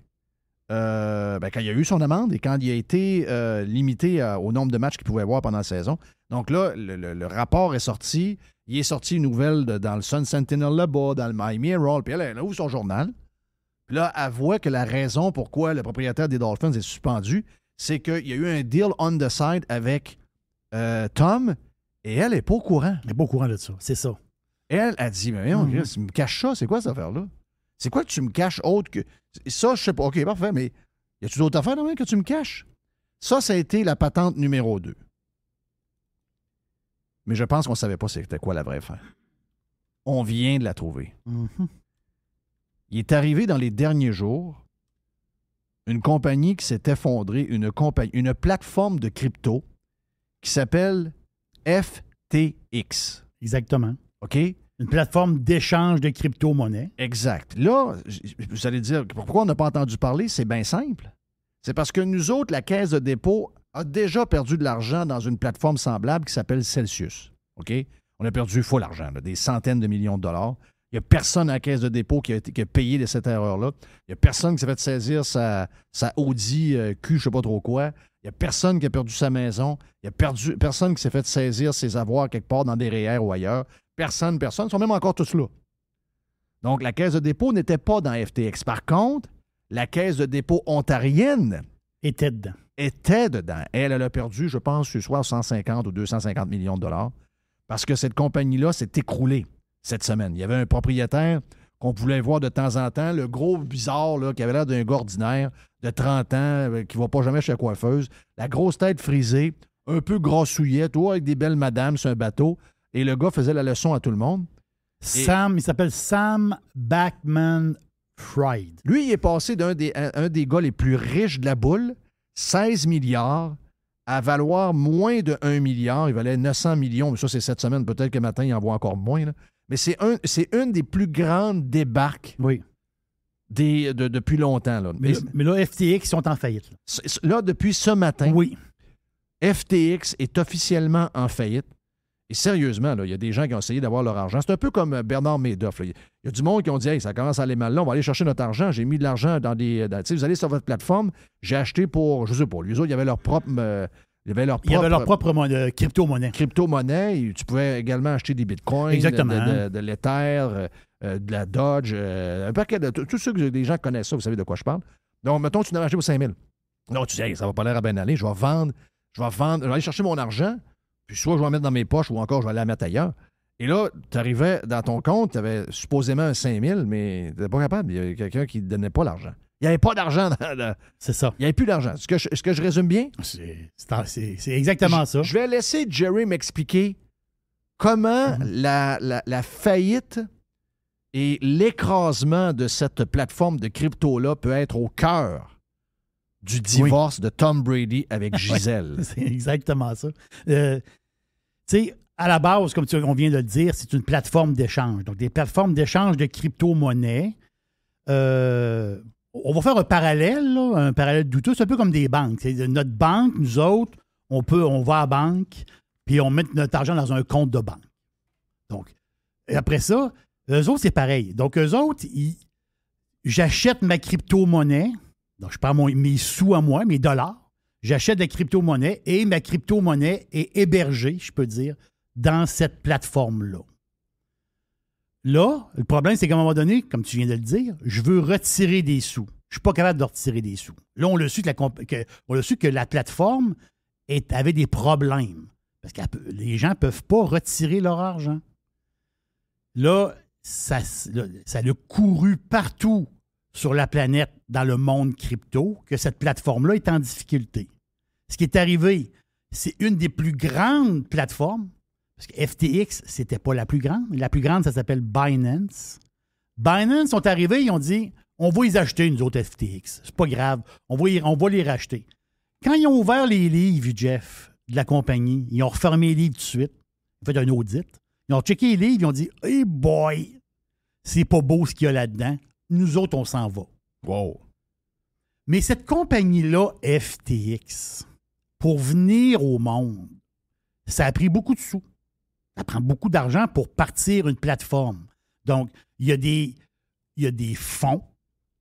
quand il y a eu son amende et quand il a été limité au nombre de matchs qu'il pouvait avoir pendant la saison. Donc là, le rapport est sorti. Il est sorti une nouvelle dans le Sun Sentinel là-bas, dans le Miami Herald. Puis elle ouvre son journal. Puis là, elle voit que la raison pourquoi le propriétaire des Dolphins est suspendu, c'est qu'il y a eu un deal on the side avec Tom et elle n'est pas au courant. Elle n'est pas au courant de ça, c'est ça. Elle a dit, mais tu me caches ça, c'est quoi cette affaire-là? C'est quoi que tu me caches autre que... Ça, je sais pas. OK, parfait, mais y a-tu d'autres affaires que tu me caches? Ça a été la patente numéro 2. Mais je pense qu'on ne savait pas c'était quoi la vraie affaire. On vient de la trouver. Mm-hmm. Il est arrivé dans les derniers jours une compagnie qui s'est effondrée, une plateforme de crypto qui s'appelle FTX. Exactement. OK? Une plateforme d'échange de crypto-monnaies. Exact. Là, vous allez dire, pourquoi on n'a pas entendu parler? C'est bien simple. C'est parce que nous autres, la Caisse de dépôt a déjà perdu de l'argent dans une plateforme semblable qui s'appelle Celsius. OK? On a perdu full l'argent, des centaines de millions de dollars. Il n'y a personne à la Caisse de dépôt qui a payé de cette erreur-là. Il n'y a personne qui s'est fait saisir sa Audi Q, je ne sais pas trop quoi. Il n'y a personne qui a perdu sa maison. Il n'y a personne qui s'est fait saisir ses avoirs quelque part dans des REER ou ailleurs. Personne. Ils sont même encore tous là. Donc, la Caisse de dépôt n'était pas dans FTX. Par contre, la Caisse de dépôt ontarienne était dedans. Elle a perdu, je pense, soit 150 ou 250 millions de dollars parce que cette compagnie-là s'est écroulée cette semaine. Il y avait un propriétaire qu'on pouvait voir de temps en temps, le gros bizarre là, qui avait l'air d'un gars ordinaire de 30 ans qui ne va pas jamais chez la coiffeuse, la grosse tête frisée, un peu grassouillet, tout avec des belles madames sur un bateau. Et le gars faisait la leçon à tout le monde. Il s'appelle Sam Bankman-Fried. Lui, il est passé un des gars les plus riches de la boule, 16 milliards, à valoir moins de 1 milliard. Il valait 900 millions, mais ça, c'est cette semaine. Peut-être que matin, il en vaut encore moins. Là. Mais c'est une des plus grandes débarques Oui. depuis longtemps. Là. Mais là, FTX sont en faillite. Là, depuis ce matin, Oui. FTX est officiellement en faillite. Et sérieusement, il y a des gens qui ont essayé d'avoir leur argent. C'est un peu comme Bernard Madoff. Il y a du monde qui ont dit hey, ça commence à aller mal là, on va aller chercher notre argent. J'ai mis de l'argent dans des. Vous allez sur votre plateforme, j'ai acheté pour, je sais pas, les autres, il y avait leur propre. Il y avait leur propre crypto-monnaie. Crypto-monnaie. Et tu pouvais également acheter des bitcoins, exactement, de l'Ether, de la Dodge, un paquet de. Tous ceux que les gens connaissent ça, vous savez de quoi je parle. Donc, mettons, tu en as acheté pour 5 000. Non, tu dis, hey, ça va pas l'air à bien aller, je vais vendre, je vais aller chercher mon argent. Puis soit je vais la mettre dans mes poches ou encore je vais la mettre ailleurs. Et là, tu arrivais dans ton compte, tu avais supposément un 5 000, mais tu n'étais pas capable. Il y avait quelqu'un qui ne donnait pas l'argent. Il n'y avait pas d'argent. C'est ça. Il n'y avait plus d'argent. Est-ce que je résume bien? C'est exactement ça. Je vais laisser Jerry m'expliquer comment la faillite et l'écrasement de cette plateforme de crypto-là peut être au cœur du divorce de Tom Brady avec Gisèle. Oui, c'est exactement ça. Tu sais, à la base, comme on vient de le dire, c'est une plateforme d'échange. Donc, des plateformes d'échange de crypto-monnaies. On va faire un parallèle douteux. C'est un peu comme des banques. C'est notre banque, nous autres, on va à la banque, puis on met notre argent dans un compte de banque. Donc, et après ça, eux autres, c'est pareil. Donc, eux autres, j'achète ma crypto-monnaie. Donc, je prends mes sous à moi, mes dollars. J'achète de la crypto-monnaie et ma crypto-monnaie est hébergée, je peux dire, dans cette plateforme-là. Là, le problème, c'est qu'à un moment donné, comme tu viens de le dire, je veux retirer des sous. Je ne suis pas capable de retirer des sous. Là, on a su que la plateforme avait des problèmes. Parce que les gens ne peuvent pas retirer leur argent. Là, ça a couru partout sur la planète, dans le monde crypto, que cette plateforme-là est en difficulté. Ce qui est arrivé, c'est une des plus grandes plateformes, parce que FTX, c'était pas la plus grande. La plus grande, ça s'appelle Binance. Binance sont arrivés, ils ont dit, on va les acheter, nous autres FTX. C'est pas grave, on va les racheter. Quand ils ont ouvert les livres, Jeff, de la compagnie, ils ont refermé les livres tout de suite, ils ont fait un audit, ils ont checké les livres, ils ont dit, hey boy, c'est pas beau ce qu'il y a là-dedans. Nous autres, on s'en va. Wow. Mais cette compagnie-là, FTX, pour venir au monde, ça a pris beaucoup de sous. Ça prend beaucoup d'argent pour partir une plateforme. Donc, il y a des fonds,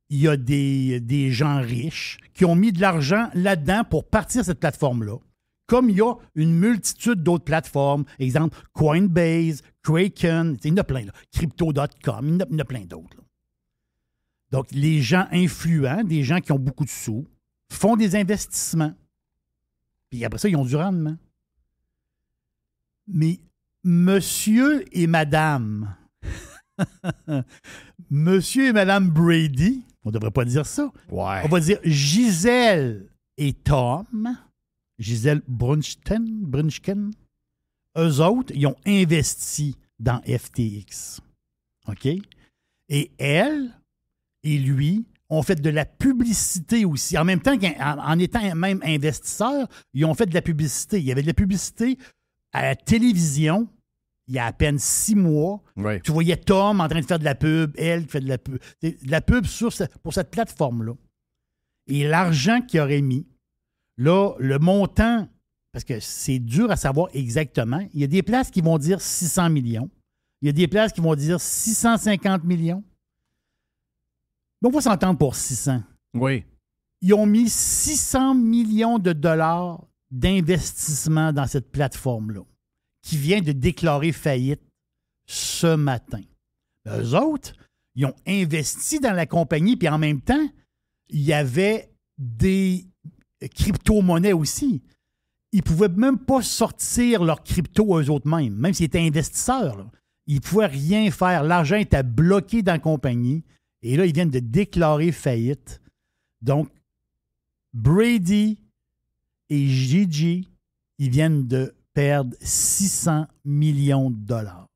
il y a des gens riches qui ont mis de l'argent là-dedans pour partir cette plateforme-là. Comme il y a une multitude d'autres plateformes, exemple Coinbase, Kraken, il y en a plein, là. Crypto.com, il y en a plein d'autres. Là. Donc, les gens influents, des gens qui ont beaucoup de sous, font des investissements. Puis après ça, ils ont du rendement. Mais monsieur et madame, monsieur et madame Brady, on ne devrait pas dire ça. Ouais. On va dire Gisèle et Tom, Gisèle Brunchken, eux autres, ils ont investi dans FTX. OK? Et elle et lui ont fait de la publicité aussi. En même temps, en étant même investisseurs, ils ont fait de la publicité. Il y avait de la publicité à la télévision il y a à peine 6 mois. Oui. Tu voyais Tom en train de faire de la pub, elle qui fait de la pub pour cette plateforme-là. Et l'argent qu'il aurait mis, là, le montant, parce que c'est dur à savoir exactement, il y a des places qui vont dire 600 millions. Il y a des places qui vont dire 650 millions. Mais on va s'entendre pour 600. Oui. Ils ont mis 600 millions de dollars d'investissement dans cette plateforme-là, qui vient de déclarer faillite ce matin. Eux autres, ils ont investi dans la compagnie, puis en même temps, il y avait des crypto-monnaies aussi. Ils ne pouvaient même pas sortir leur crypto eux autres mêmes, même s'ils étaient investisseurs. Là. Ils ne pouvaient rien faire. L'argent était bloqué dans la compagnie. Et là, ils viennent de déclarer faillite. Donc, Brady et Gigi, ils viennent de perdre 600 millions de dollars.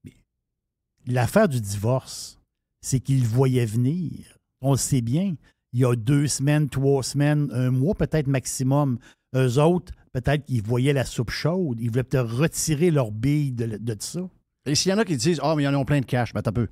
Mais l'affaire du divorce, c'est qu'ils le voyaient venir. On le sait bien. Il y a 2 semaines, 3 semaines, 1 mois peut-être maximum. Eux autres, peut-être qu'ils voyaient la soupe chaude. Ils voulaient peut-être retirer leur bille de ça. Et s'il y en a qui disent « Ah, mais ils en ont plein de cash », mais attends un peu.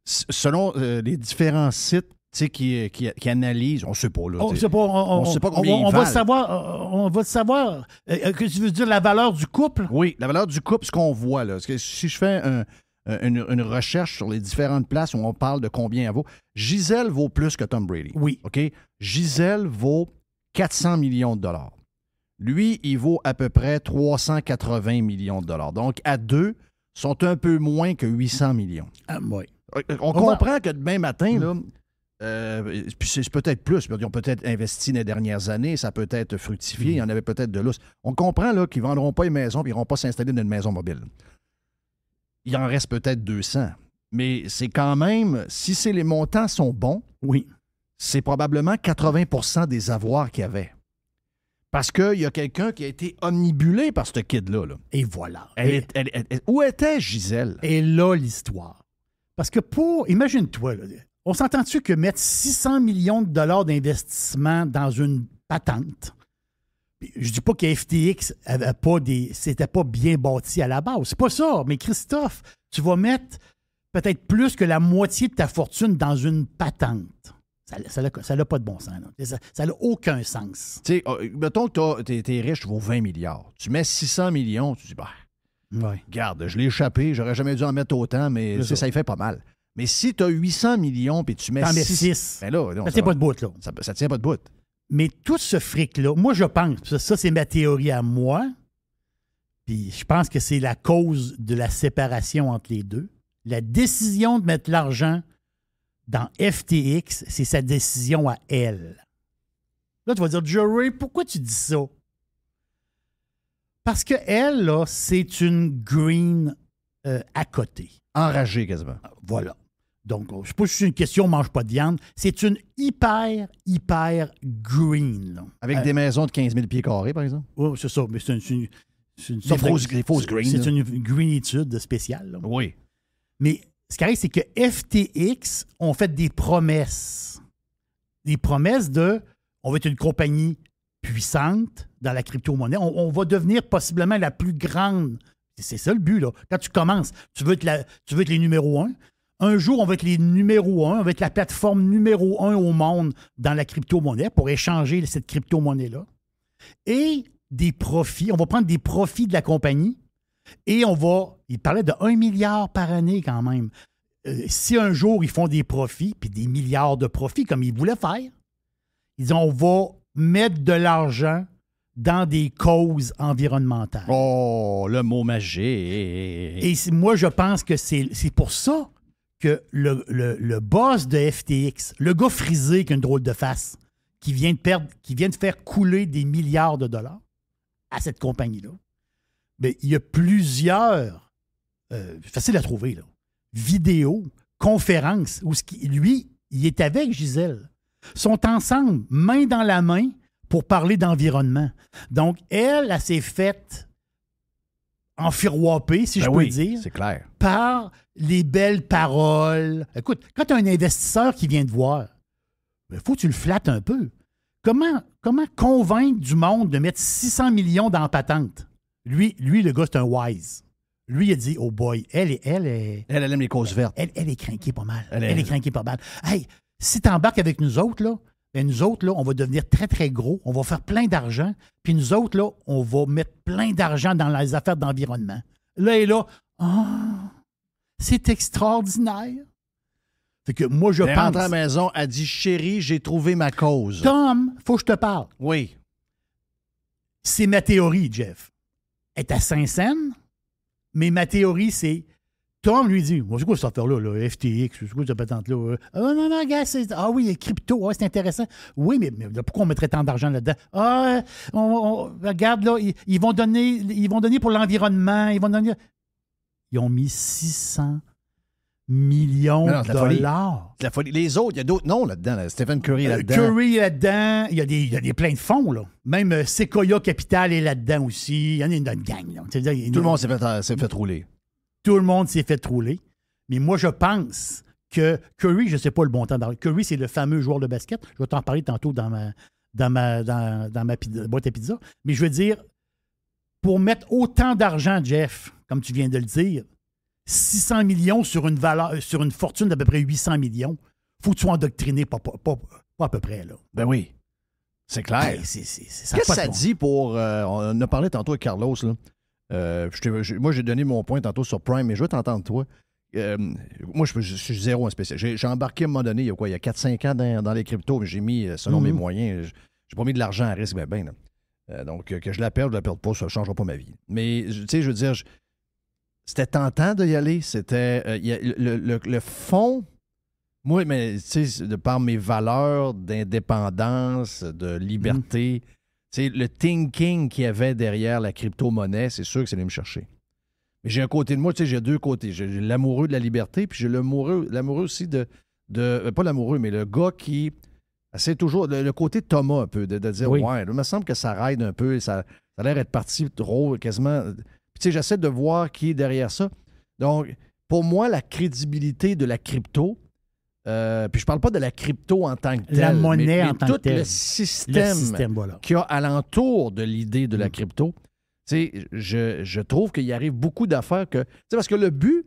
Selon les différents sites qui analysent, on ne sait pas. Là, on sait pas, on sait pas combien on ils va valent. on va le savoir. Que tu veux dire la valeur du couple? Oui, la valeur du couple, ce qu'on voit. Là. Parce que si je fais une recherche sur les différentes places où on parle de combien elle vaut, Gisèle vaut plus que Tom Brady. Oui. OK? Gisèle vaut 400 millions de dollars. Lui, il vaut à peu près 380 millions de dollars. Donc, à deux, sont un peu moins que 800 millions. Ah, oui. On comprend que demain matin, là, puis c'est peut-être plus, ils ont peut-être investi dans les dernières années, ça peut être fructifié, il y en avait peut-être de l'os. On comprend là, qu'ils ne vendront pas une maison et ils n'iront pas s'installer dans une maison mobile. Il en reste peut-être 200. Mais c'est quand même, si les montants sont bons, oui, c'est probablement 80% des avoirs qu'il y avait. Parce qu'il y a quelqu'un qui a été omnibulé par ce kid-là. Là. Et voilà. Où était Gisèle? Et là, l'histoire. Parce que imagine-toi, là, on s'entend-tu que mettre 600 millions de dollars d'investissement dans une patente, je dis pas que FTX c'était pas bien bâti à la base. C'est pas ça. Mais Christophe, tu vas mettre peut-être plus que la moitié de ta fortune dans une patente. Ça n'a pas de bon sens. Ça n'a aucun sens. Tu sais, mettons que t'es riche, tu vaux 20 milliards. Tu mets 600 millions, tu dis, ouais. Regarde, je l'ai échappé, j'aurais jamais dû en mettre autant, mais ça y fait pas mal. Mais si tu as 800 millions puis tu mets 6... Ben là, ça tient pas de bout, là. Ça tient pas de bout. Mais tout ce fric-là, moi, je pense, ça c'est ma théorie à moi, puis je pense que c'est la cause de la séparation entre les deux. La décision de mettre l'argent dans FTX, c'est sa décision à elle. Là, tu vas dire, Jerry, pourquoi tu dis ça? Parce qu'elle, là, c'est une green à côté. Enragée, quasiment. Voilà. Donc, je ne sais pas si c'est une question, on ne mange pas de viande. C'est une hyper green. Là. Avec des maisons de 15 000 pieds carrés, par exemple? Oui, c'est ça. Mais c'est une des fausses green. C'est une greenitude spéciale. Là. Oui. Mais ce qui arrive, c'est que FTX ont fait des promesses. Des promesses on va être une compagnie puissante dans la crypto-monnaie. On va devenir possiblement la plus grande. C'est ça le but, là. Quand tu commences, tu veux être les numéros 1. Un jour, on va être les numéros 1. On va être la plateforme numéro 1 au monde dans la crypto-monnaie pour échanger cette crypto-monnaie-là. Et des profits. On va prendre des profits de la compagnie et il parlait de 1 milliard par année quand même. Si un jour, ils font des profits, puis des milliards de profits comme ils voulaient faire, ils disent on va mettre de l'argent dans des causes environnementales. Oh, le mot magique. Et moi, je pense que c'est pour ça que le boss de FTX, le gars frisé qui a une drôle de face, qui vient de faire couler des milliards de dollars à cette compagnie-là, bien, il y a plusieurs, facile à trouver, là, vidéos, conférences, où lui, il est avec Gisèle. Ils sont ensemble, main dans la main, pour parler d'environnement. Donc, elle s'est faite enfiroiper, si je peux dire, c'est clair, par les belles paroles. Écoute, quand tu as un investisseur qui vient te voir, il faut que tu le flattes un peu. Comment convaincre du monde de mettre 600 millions dans la patente? Lui, le gars, c'est un wise. Lui, il a dit, oh boy, elle aime les causes vertes. Elle est craquée pas mal. Elle est craquée pas mal. Hey, si tu embarques avec nous autres, là, on va devenir très, très gros. On va faire plein d'argent. Puis nous autres, là, on va mettre plein d'argent dans les affaires d'environnement. Là, c'est extraordinaire. Fait que moi, je pense... Elle rentre à la maison, elle dit, chérie, j'ai trouvé ma cause. Tom, faut que je te parle. Oui. C'est ma théorie, Jeff. Elle est à Saint-Saëns, mais ma théorie, c'est... Tom lui dit, c'est quoi cette affaire-là, là, FTX, c'est quoi cette patente-là? Non, gars, ah oui, crypto, c'est intéressant. Oui, mais pourquoi on mettrait tant d'argent là-dedans? Regarde, là, ils vont donner pour l'environnement, ils ont mis 600 millions de dollars. C'est la folie. Les autres, il y a d'autres noms là-dedans. Là. Stephen Curry est là-dedans. Curry est là-dedans. Il y a des plein de fonds, là. Même Sequoia Capital est là-dedans aussi. Il y en a une gang, là. Tout le monde s'est fait rouler. Tout le monde s'est fait rouler. Mais moi, je pense que Curry, je ne sais pas le bon temps. Curry, c'est le fameux joueur de basket. Je vais t'en parler tantôt dans ma boîte à pizza. Mais je veux dire, pour mettre autant d'argent, Jeff, comme tu viens de le dire, 600 millions sur une fortune d'à peu près 800 millions, faut que tu sois endoctriné, pas à peu près, là. Ben oui. C'est clair. Hey, Qu'est-ce que ça dit pour... on en a parlé tantôt avec Carlos, là. Moi, j'ai donné mon point tantôt sur Prime, mais je veux t'entendre, toi. Moi, je suis zéro en spécial. J'ai embarqué à un moment donné, il y a 4-5 ans dans les cryptos, mais j'ai mis, selon mes moyens, j'ai pas mis de l'argent à risque, ben. Donc, que je la perde pas, ça ne changera pas ma vie. Mais, tu sais, je veux dire, c'était tentant d'y aller. C'était... le fond... Moi, mais tu sais, de par mes valeurs d'indépendance, de liberté, tu sais, le thinking qu'il y avait derrière la crypto-monnaie, c'est sûr que c'est allé me chercher. Mais j'ai un côté de moi, tu sais, j'ai deux côtés. J'ai l'amoureux de la liberté, puis j'ai l'amoureux aussi de pas l'amoureux, mais le gars qui... C'est toujours le côté Thomas un peu, de dire, oui. Ouais, il me semble que ça raide un peu, ça a l'air d'être parti trop, quasiment... Puis tu sais, j'essaie de voir qui est derrière ça. Donc, pour moi, la crédibilité de la crypto... puis je parle pas de la crypto en tant que telle. La monnaie mais en tant que telle. Le système voilà. qu'il y a alentour de l'idée de la crypto. Tu sais, je trouve qu'il arrive beaucoup d'affaires que... Tu sais, parce que le but,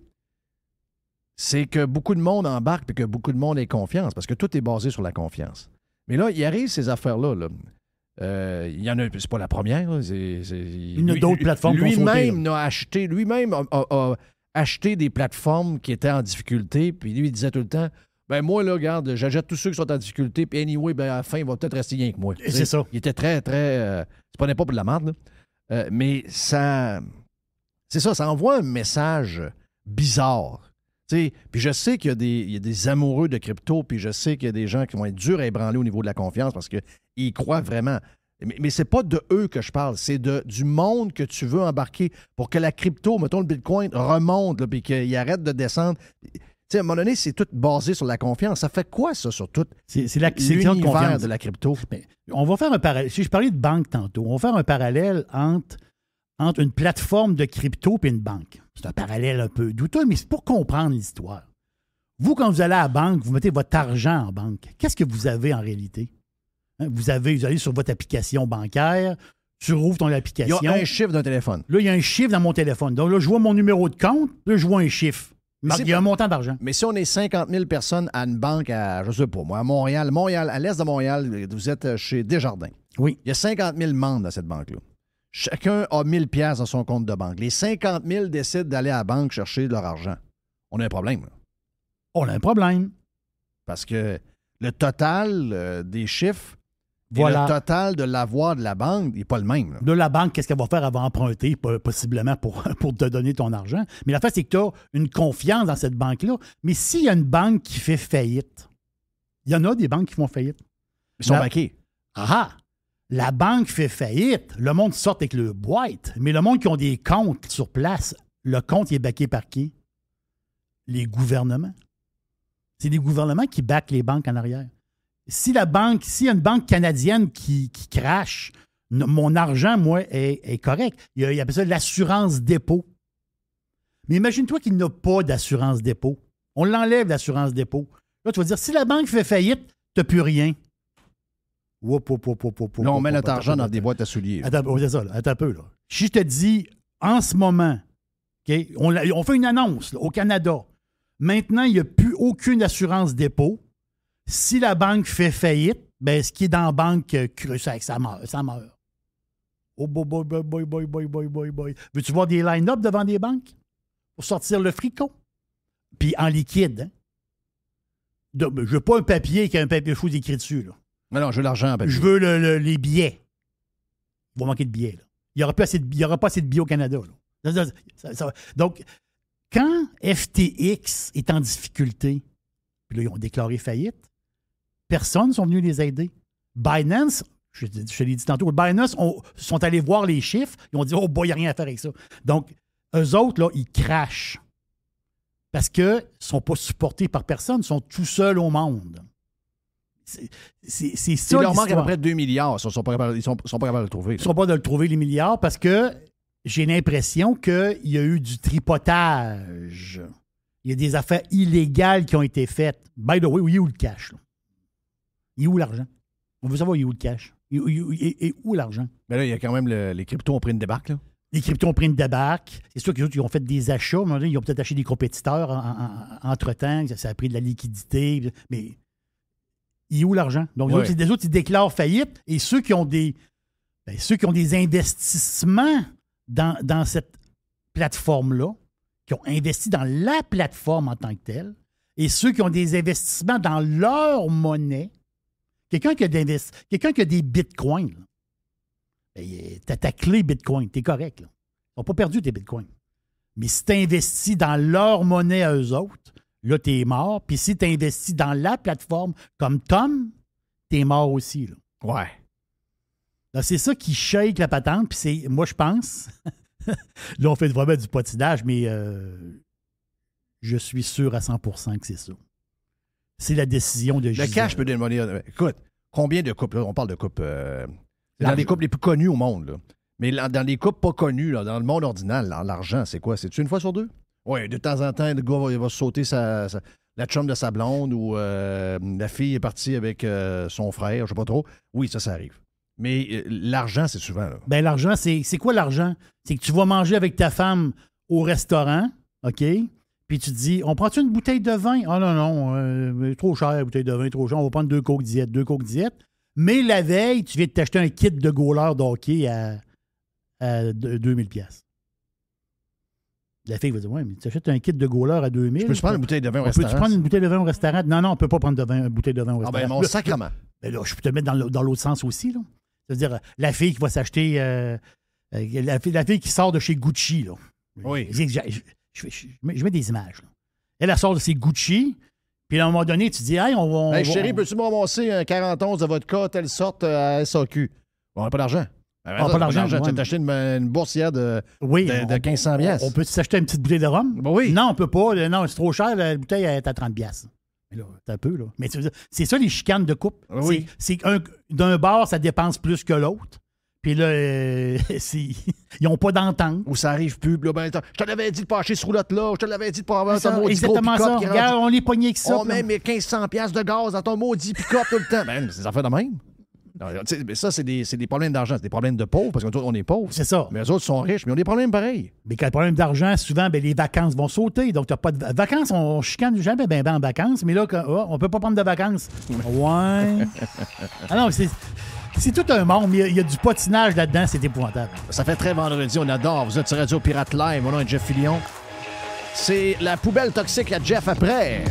c'est que beaucoup de monde embarque et que beaucoup de monde ait confiance, parce que tout est basé sur la confiance. Mais là, il arrive ces affaires-là. Il y en a... C'est pas la première. Là, il y en a d'autres plateformes lui-même a acheté... Lui-même a acheté des plateformes qui étaient en difficulté, puis lui, il disait tout le temps... Ben moi, là, regarde, j'achète tous ceux qui sont en difficulté, puis anyway, ben à la fin, il va peut-être rester rien que moi. C'est ça. Il était très, très... il se prenait pas pour de la merde, là. Mais ça... C'est ça, ça envoie un message bizarre. Puis je sais qu'il y a des amoureux de crypto, puis je sais qu'il y a des gens qui vont être durs à ébranler au niveau de la confiance parce qu'ils croient vraiment. Mais c'est pas de eux que je parle, c'est du monde que tu veux embarquer pour que la crypto, mettons le Bitcoin, remonte, puis qu'il arrête de descendre. À un moment donné, c'est tout basé sur la confiance. Ça fait quoi, ça, sur tout l'univers de la crypto? Mais on va faire un parallèle. Si je parlais de banque tantôt, on va faire un parallèle entre une plateforme de crypto et une banque. C'est un parallèle un peu douteux, mais c'est pour comprendre l'histoire. Vous, quand vous allez à la banque, vous mettez votre argent en banque. Qu'est-ce que vous avez en réalité? Vous allez sur votre application bancaire, tu rouvres ton application. Il y a un chiffre d'un téléphone. Là, il y a un chiffre dans mon téléphone. Donc là, je vois mon numéro de compte, là, je vois un chiffre. Il y a un montant d'argent. Mais si on est 50 000 personnes à une banque à, je sais pas moi, à Montréal, à l'est de Montréal, vous êtes chez Desjardins. Oui. Il y a 50 000 membres dans cette banque-là. Chacun a 1 000 $ dans son compte de banque. Les 50 000 décident d'aller à la banque chercher leur argent. On a un problème, là. On a un problème. Parce que le total des chiffres voilà. Et le total de l'avoir de la banque n'est pas le même. Là. De la banque, qu'est-ce qu'elle va faire? Elle va emprunter possiblement pour te donner ton argent. Mais la fait, c'est que tu as une confiance dans cette banque-là. Mais s'il y a une banque qui fait faillite, il y en a des banques qui font faillite. Ils sont baqués. Ah! La banque fait faillite. Le monde sort avec le boîte. Mais le monde qui ont des comptes sur place, le compte il est baqué par qui? Les gouvernements. C'est les gouvernements qui baquent les banques en arrière. S'il y a une banque canadienne qui crache, mon argent, moi, est correct. Il y a ça l'assurance dépôt. Mais imagine-toi qu'il n'a pas d'assurance dépôt. On l'enlève, l'assurance dépôt. Là, tu vas dire, si la banque fait faillite, tu n'as plus rien. Là, on met notre argent dans des boîtes à souliers. Attends, c'est ça, là, attends un peu. Là. Si je te dis, en ce moment, okay, on fait une annonce là, au Canada. Maintenant, il n'y a plus aucune assurance dépôt. Si la banque fait faillite, ben, ce qui est dans la banque, ça meurt. Oh, boy. Veux-tu voir des line-up devant des banques pour sortir le fricot? Puis en liquide. Hein? Je ne veux pas un papier qui a un papier fou écrit dessus. Là. Non, je veux l'argent en papier. Je veux les billets. Il va manquer de billets. Là. Il n'y aura pas assez de billets au Canada. Là. Donc, quand FTX est en difficulté, puis là, ils ont déclaré faillite, personne ne sont venus les aider. Binance, je l'ai dit tantôt, Binance sont allés voir les chiffres, ils ont dit « Oh boy, il n'y a rien à faire avec ça ». Donc, eux autres, là, ils crachent. Parce qu'ils ne sont pas supportés par personne, ils sont tout seuls au monde. C'est ça. Il leur manque à peu près 2 milliards. Ils ne sont pas capables de le trouver. Ils ne sont pas de le trouver, les milliards, parce que j'ai l'impression qu'il y a eu du tripotage. Il y a des affaires illégales qui ont été faites. By the way, il est où le cash? Là? Il est où l'argent? On veut savoir, il est où le cash? Et où l'argent? Mais là, il y a quand même les cryptos ont pris une débarque, là. Les cryptos ont pris une débarque. C'est sûr qu'ils ont fait des achats. À un moment donné, ils ont peut-être acheté des compétiteurs entre-temps. Ça a pris de la liquidité. Mais il est où l'argent? Donc, les autres, ils déclarent faillite. Et ceux qui ont des investissements dans cette plateforme-là, qui ont investi dans la plateforme en tant que telle, et ceux qui ont des investissements dans leur monnaie, quelqu'un qui a des bitcoins, t'as ta clé bitcoin, t'es correct. Là. Ils n'ont pas perdu tes bitcoins. Mais si tu investis dans leur monnaie à eux autres, là, t'es mort. Puis si tu investis dans la plateforme, comme Tom, t'es mort aussi. Là. Ouais. Là, c'est ça qui shake la patente. Puis moi, je pense... Là, on fait vraiment du potinage, mais je suis sûr à 100% que c'est ça. C'est la décision de Gisèle. Le cash peut demander... Écoute, combien de couples, là, on parle de couples... dans les couples les plus connus au monde, là. Mais dans les couples pas connus, là, dans le monde ordinaire, l'argent, c'est quoi? C'est-tu une fois sur deux? Oui, de temps en temps, le gars il va sauter la chum de sa blonde ou la fille est partie avec son frère, je sais pas trop. Oui, ça arrive. Mais l'argent, c'est souvent... Là. Ben l'argent, c'est quoi l'argent? C'est que tu vas manger avec ta femme au restaurant, OK? Puis tu te dis, on prend-tu une bouteille de vin? Ah non, trop cher, la bouteille de vin, trop cher. On va prendre 2 coke diète. Mais la veille, tu viens de t'acheter un kit de goaler de hockey à 2000 $. La fille va dire, ouais, mais tu achètes un kit de goaler à 2000. Peux-tu prendre une bouteille de vin au restaurant? Peux-tu prendre une bouteille de vin au restaurant? Non, on ne peut pas prendre une bouteille de vin au restaurant. Ah ben mon sacrement. Ben là, je peux te mettre dans l'autre sens aussi, là. C'est-à-dire, la fille qui va s'acheter... la fille qui sort de chez Gucci, là. Oui. Je mets des images, là. Elle sort de ses Gucci, puis à un moment donné, tu dis, hey, chérie, peux-tu me ramasser un 41 de vodka, telle sorte, à SAQ? On n'a pas d'argent. Pas d'argent. Tu as acheté une boursière de 1500 $. On peut s'acheter une petite bouteille de rhum? Ben oui. Non, on peut pas. Non, c'est trop cher. La bouteille est à 30 $. Mais là, c'est un peu, là. Mais c'est ça, les chicanes de couple. Oui. D'un bar, ça dépense plus que l'autre. Puis là, ils n'ont pas d'entente. Ou ça arrive plus. Là, ben, je te l'avais dit de pas acheter ce roulotte-là. Je te l'avais dit de pas avoir ton maudit gros pick-up. Ça. Regarde, on les pognait avec ça. On met mes 1500 $ de gaz dans ton maudit pick-up tout le temps. Ben, c'est des affaires de même. Ça, c'est des problèmes d'argent. C'est des problèmes de pauvres, parce que nous autres, on est pauvres. C'est ça. Mais les autres sont riches, mais ils ont des problèmes pareils. Mais quand il y a des problèmes d'argent, souvent, les vacances vont sauter. Donc, tu n'as pas de vacances. On chicane jamais ben en vacances. Mais là, on ne peut pas prendre de vacances. Ouais. Ah non, c'est tout un monde. Il y a du patinage là-dedans. C'est épouvantable. Ça fait très vendredi. On adore. Vous êtes sur Radio Pirate Live. Mon nom est Jeff Fillion. C'est la poubelle toxique à Jeff après.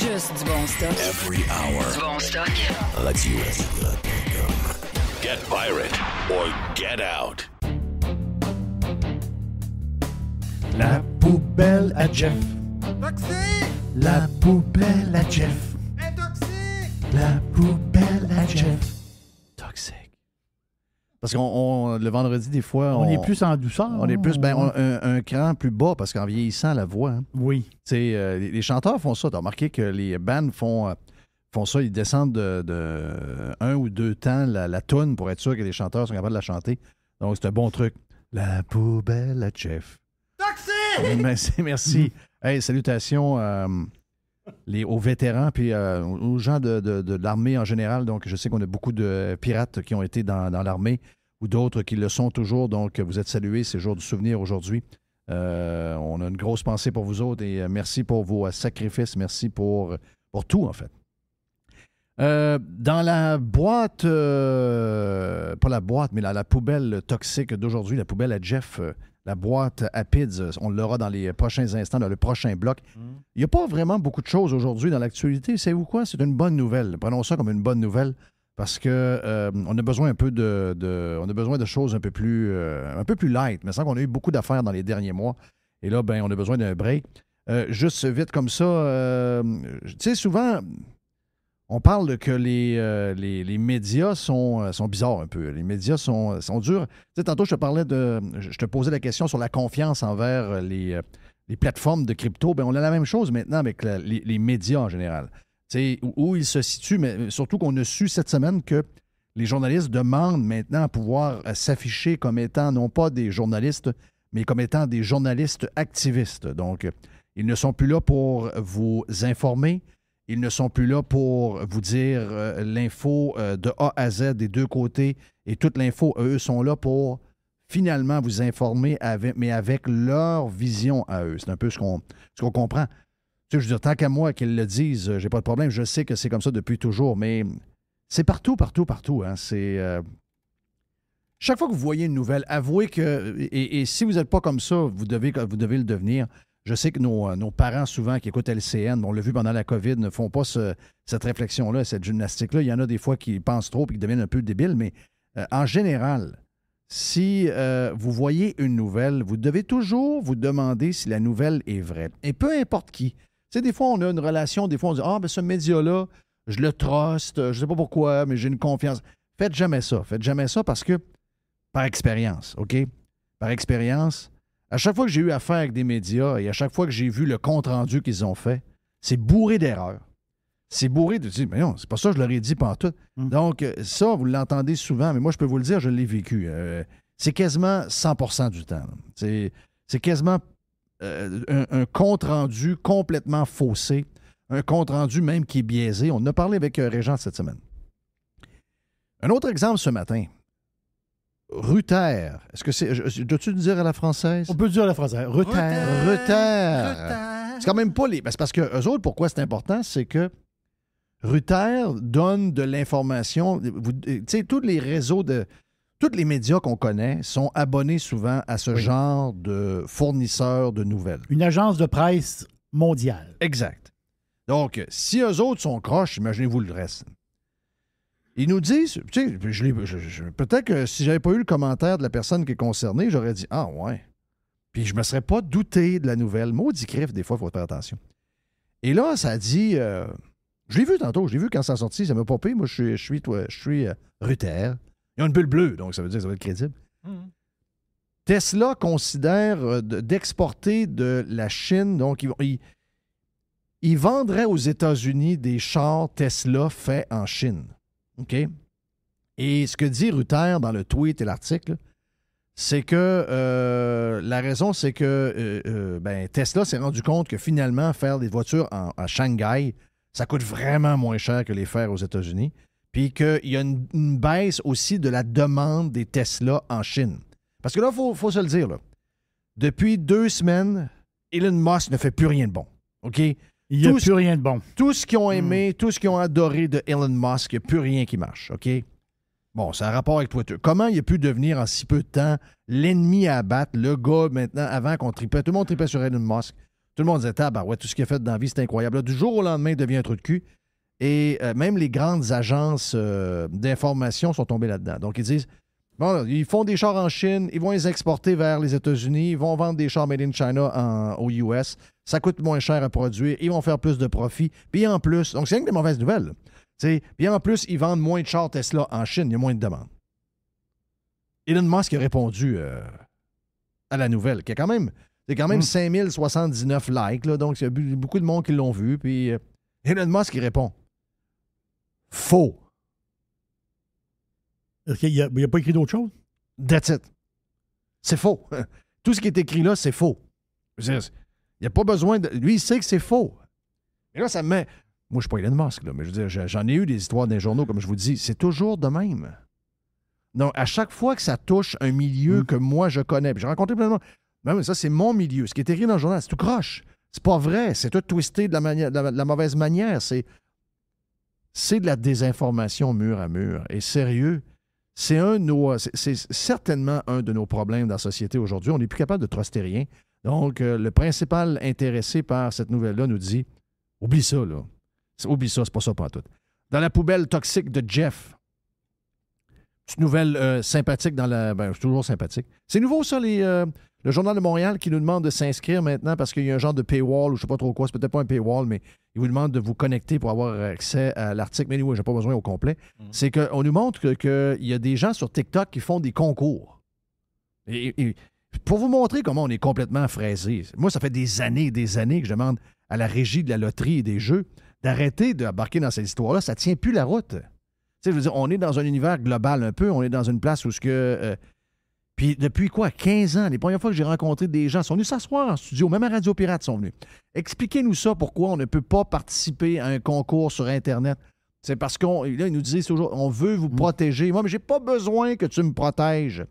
Juste du bon stock. Every hour. Du bon stock. RadioPirate.com. Get pirate or get out. La poubelle à Jeff. Toxique! La poubelle à Jeff. Toxique! La poubelle à Jeff. Toxique. Parce que le vendredi, des fois... On est plus en douceur. On est plus un cran plus bas, parce qu'en vieillissant, la voix... Hein, oui. Les chanteurs font ça. Tu as remarqué que les bands font ça. Ils descendent de 1 ou 2 temps la toune pour être sûr que les chanteurs sont capables de la chanter. Donc, c'est un bon truc. La poubelle à Jeff. Toxique! Merci. Hey, salutations aux vétérans puis aux gens de l'armée en général. Donc, je sais qu'on a beaucoup de pirates qui ont été dans l'armée ou d'autres qui le sont toujours. Donc, vous êtes salués. C'est jour du souvenir aujourd'hui. On a une grosse pensée pour vous autres et merci pour vos sacrifices. Merci pour tout, en fait. Dans la boîte, pas la boîte, mais la poubelle toxique d'aujourd'hui, la poubelle à Jeff, la boîte à PIDS, on l'aura dans les prochains instants, dans le prochain bloc. Il n'y a pas vraiment beaucoup de choses aujourd'hui dans l'actualité. Savez-vous quoi? C'est une bonne nouvelle. Prenons ça comme une bonne nouvelle parce que on a besoin un peu on a besoin de choses un peu plus light. Mais sans qu'on a eu beaucoup d'affaires dans les derniers mois. Et là, on a besoin d'un break. Juste vite comme ça, tu sais, souvent... On parle que les médias sont bizarres un peu. Les médias sont durs. Tu sais, tantôt, je te posais la question sur la confiance envers les plateformes de crypto. Bien, on a la même chose maintenant avec les médias en général. Tu sais, où ils se situent, mais surtout qu'on a su cette semaine que Les journalistes demandent maintenant à pouvoir s'afficher comme étant non pas des journalistes, mais comme étant des journalistes activistes. Donc, ils ne sont plus là pour vous informer. Ils ne sont plus là pour vous dire l'info de A à Z des deux côtés et toute l'info. Eux sont là pour finalement vous informer, mais avec leur vision à eux. C'est un peu ce qu'on comprend. Tu sais, je veux dire, tant qu'à moi qu'ils le disent, j'ai pas de problème. Je sais que c'est comme ça depuis toujours, mais c'est partout. Hein. C'est chaque fois que vous voyez une nouvelle, avouez que, et si vous n'êtes pas comme ça, vous devez le devenir. Je sais que nos parents, souvent, qui écoutent LCN, on l'a vu pendant la COVID, ne font pas cette réflexion-là, cette gymnastique-là. Il y en a des fois qui pensent trop et qui deviennent un peu débiles, mais en général, si vous voyez une nouvelle, vous devez toujours vous demander si la nouvelle est vraie. Et peu importe qui. Tu sais, des fois, on a une relation, des fois, on dit « Ah, ben ce média-là, je le truste, je ne sais pas pourquoi, mais j'ai une confiance. » Faites jamais ça. Faites jamais ça parce que, par expérience, OK? Par expérience, à chaque fois que j'ai eu affaire avec des médias et à chaque fois que j'ai vu le compte-rendu qu'ils ont fait, c'est bourré d'erreurs. C'est bourré de dire, mais non, c'est pas ça, je leur ai dit pantoute. Donc, ça, vous l'entendez souvent, mais moi, je peux vous le dire, je l'ai vécu. C'est quasiment 100% du temps. C'est quasiment un compte-rendu complètement faussé, un compte-rendu même qui est biaisé. On en a parlé avec Régent cette semaine. Un autre exemple ce matin. Ruther. Est-ce que c'est. Dois-tu le dire à la française? On peut le dire à la française. Ruther. C'est quand même pas les. C'est parce que eux autres, pourquoi c'est important, c'est que Ruther donne de l'information. Tu sais, tous les réseaux tous les médias qu'on connaît sont abonnés souvent à ce genre de fournisseurs de nouvelles. Une agence de presse mondiale. Exact. Donc, si eux autres sont croches, imaginez-vous le reste. Ils nous disent, tu sais, peut-être que si j'avais pas eu le commentaire de la personne qui est concernée, j'aurais dit « Ah ouais ». Puis je me serais pas douté de la nouvelle. Maudit crif, des fois, il faut faire attention. Et là, ça dit... je l'ai vu tantôt, je l'ai vu quand ça a sorti, ça m'a popé. Moi, je suis Ruther. Ils ont une bulle bleue, donc ça veut dire que ça va être crédible. Tesla considère d'exporter de la Chine, donc ils vendraient aux États-Unis des chars Tesla faits en Chine. OK? Et ce que dit Ruther dans le tweet et l'article, c'est que la raison, c'est que Tesla s'est rendu compte que finalement, faire des voitures à Shanghai, ça coûte vraiment moins cher que les faire aux États-Unis. Puis qu'il y a une baisse aussi de la demande des Tesla en Chine. Parce que là, il faut se le dire, là. Depuis 2 semaines, Elon Musk ne fait plus rien de bon. OK? Il n'y a plus rien de bon. Tout ce qu'ils ont aimé, tout ce qu'ils ont adoré de Elon Musk, il n'y a plus rien qui marche. OK? Bon, ça a rapport avec Twitter. Comment il a pu devenir en si peu de temps l'ennemi à abattre, le gars maintenant, avant qu'on tripait, tout le monde tripait sur Elon Musk. Tout le monde disait, ouais, tout ce qu'il a fait dans la vie, c'est incroyable. Là, du jour au lendemain, il devient un trou de cul. Et même les grandes agences d'information sont tombées là-dedans. Donc, ils disent, bon, là, ils font des chars en Chine, ils vont les exporter vers les États-Unis, ils vont vendre des chars made in China aux US, ça coûte moins cher à produire, ils vont faire plus de profit. Puis en plus, donc c'est rien que des mauvaises nouvelles. Puis en plus, ils vendent moins de chars Tesla en Chine, il y a moins de demandes. Elon Musk a répondu à la nouvelle, qui a quand même, c'est quand même 5079 likes, là, donc il y a beaucoup de monde qui l'ont vu. Puis Elon Musk, il répond. Faux. Il n'y a pas écrit d'autre chose? That's it. C'est faux. Tout ce qui est écrit là, c'est faux. Il n'y a pas besoin de... Lui, il sait que c'est faux. Et là, ça me met... Moi, je ne suis pas Elon Musk, là, mais je veux dire, j'en ai eu des histoires dans les journaux, comme je vous dis. C'est toujours de même. Donc, à chaque fois que ça touche un milieu que moi, je connais, puis j'ai rencontré plein de monde, mais ça, c'est mon milieu. Ce qui est écrit dans le journal, c'est tout croche. C'est pas vrai. C'est tout twisté de la mauvaise manière. C'est de la désinformation mur à mur. Et sérieux, c'est certainement un de nos problèmes dans la société aujourd'hui. On n'est plus capable de truster rien. Donc, le principal intéressé par cette nouvelle-là nous dit « Oublie ça, là. Oublie ça, c'est pas ça pantoute. » Dans la poubelle toxique de Jeff, petite nouvelle sympathique dans la... Ben, toujours sympathique. C'est nouveau, ça, le Journal de Montréal qui nous demande de s'inscrire maintenant parce qu'il y a un genre de paywall ou je sais pas trop quoi. C'est peut-être pas un paywall, mais il vous demande de vous connecter pour avoir accès à l'article. Mais anyway, j'ai pas besoin au complet. C'est qu'on nous montre qu'il y a des gens sur TikTok qui font des concours. Et pour vous montrer comment on est complètement fraisé. Moi, ça fait des années que je demande à la régie de la loterie et des jeux d'arrêter d'embarquer dans cette histoire-là. Ça tient plus la route. je veux dire, on est dans un univers global un peu. On est dans une place où ce que... puis depuis quoi? 15 ans, les premières fois que j'ai rencontré des gens, ils sont venus s'asseoir en studio, même à Radio Pirate, ils sont venus. Expliquez-nous ça, pourquoi on ne peut pas participer à un concours sur Internet. C'est parce ils nous disaient toujours, on veut vous protéger. Moi, mais j'ai pas besoin que tu me protèges.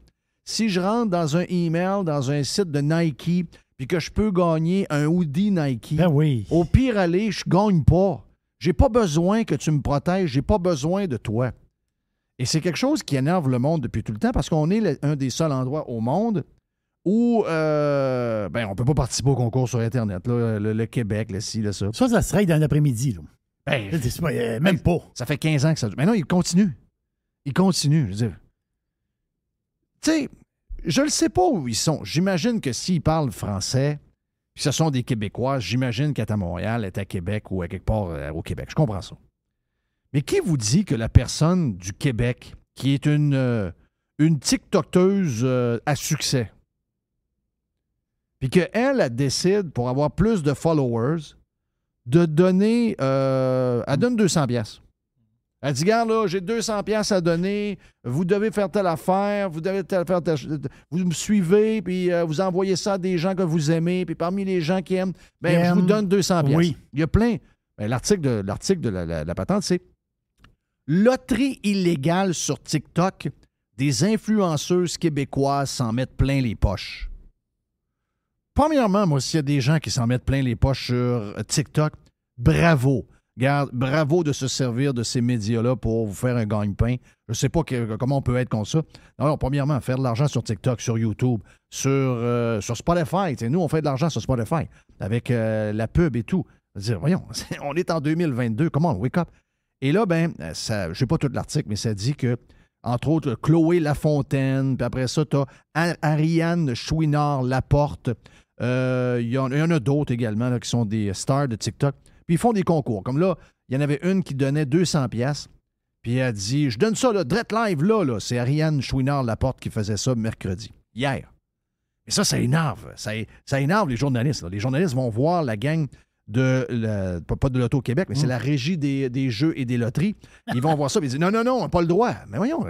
Si je rentre dans un email, dans un site de Nike, puis que je peux gagner un hoodie Nike, Ben oui. au pire aller, je gagne pas. J'ai pas besoin que tu me protèges, j'ai pas besoin de toi. Et c'est quelque chose qui énerve le monde depuis tout le temps parce qu'on est un des seuls endroits au monde où on ne peut pas participer au concours sur Internet. Là, le Québec, le ci, le ça. Ça serait dans l'après-midi. Là. Ben, C'est pas, même pas. Ça fait 15 ans que ça dure. Mais non, il continue. Il continue. Je veux dire. Tu sais, je ne sais pas où ils sont. J'imagine que s'ils parlent français, puis ce sont des Québécois, j'imagine qu'elle est à Montréal, elle est à Québec ou à quelque part au Québec. Je comprends ça. Mais qui vous dit que la personne du Québec, qui est une TikTokeuse à succès, puis qu'elle, elle décide, pour avoir plus de followers, de donner... elle donne 200 pièces. Elle dit, regarde, là, j'ai 200 pièces à donner, vous devez faire telle affaire, vous devez faire vous me suivez, puis vous envoyez ça à des gens que vous aimez, puis parmi les gens qui aiment, je vous donne 200 pièces. Oui. Il y a plein... Ben, l'article de la patente, c'est loterie illégale sur TikTok, des influenceuses québécoises s'en mettent plein les poches. Premièrement, moi, s'il y a des gens qui s'en mettent plein les poches sur TikTok, bravo. Regarde, bravo de se servir de ces médias-là pour vous faire un gagne-pain. Je ne sais pas comment on peut être comme ça. Alors, premièrement, faire de l'argent sur TikTok, sur YouTube, sur Spotify. Nous, on fait de l'argent sur Spotify avec la pub et tout. Dire, voyons, on est en 2022, comment on wake up? Et là, je ne sais pas tout l'article, mais ça dit que, entre autres, Chloé Lafontaine, puis après ça, tu as Ariane Chouinard-Laporte. Il y en a d'autres également là, qui sont des stars de TikTok. Puis ils font des concours. Comme là, il y en avait une qui donnait 200 pièces. Puis elle a dit, je donne ça, là, direct live, là. C'est Ariane Chouinard-Laporte qui faisait ça mercredi, hier. Et ça énerve. Ça énerve les journalistes. Là. Les journalistes vont voir la gang pas de l'Auto-Québec, mais c'est la régie des jeux et des loteries. Ils vont voir ça et ils disent, non, on n'a pas le droit. Mais voyons,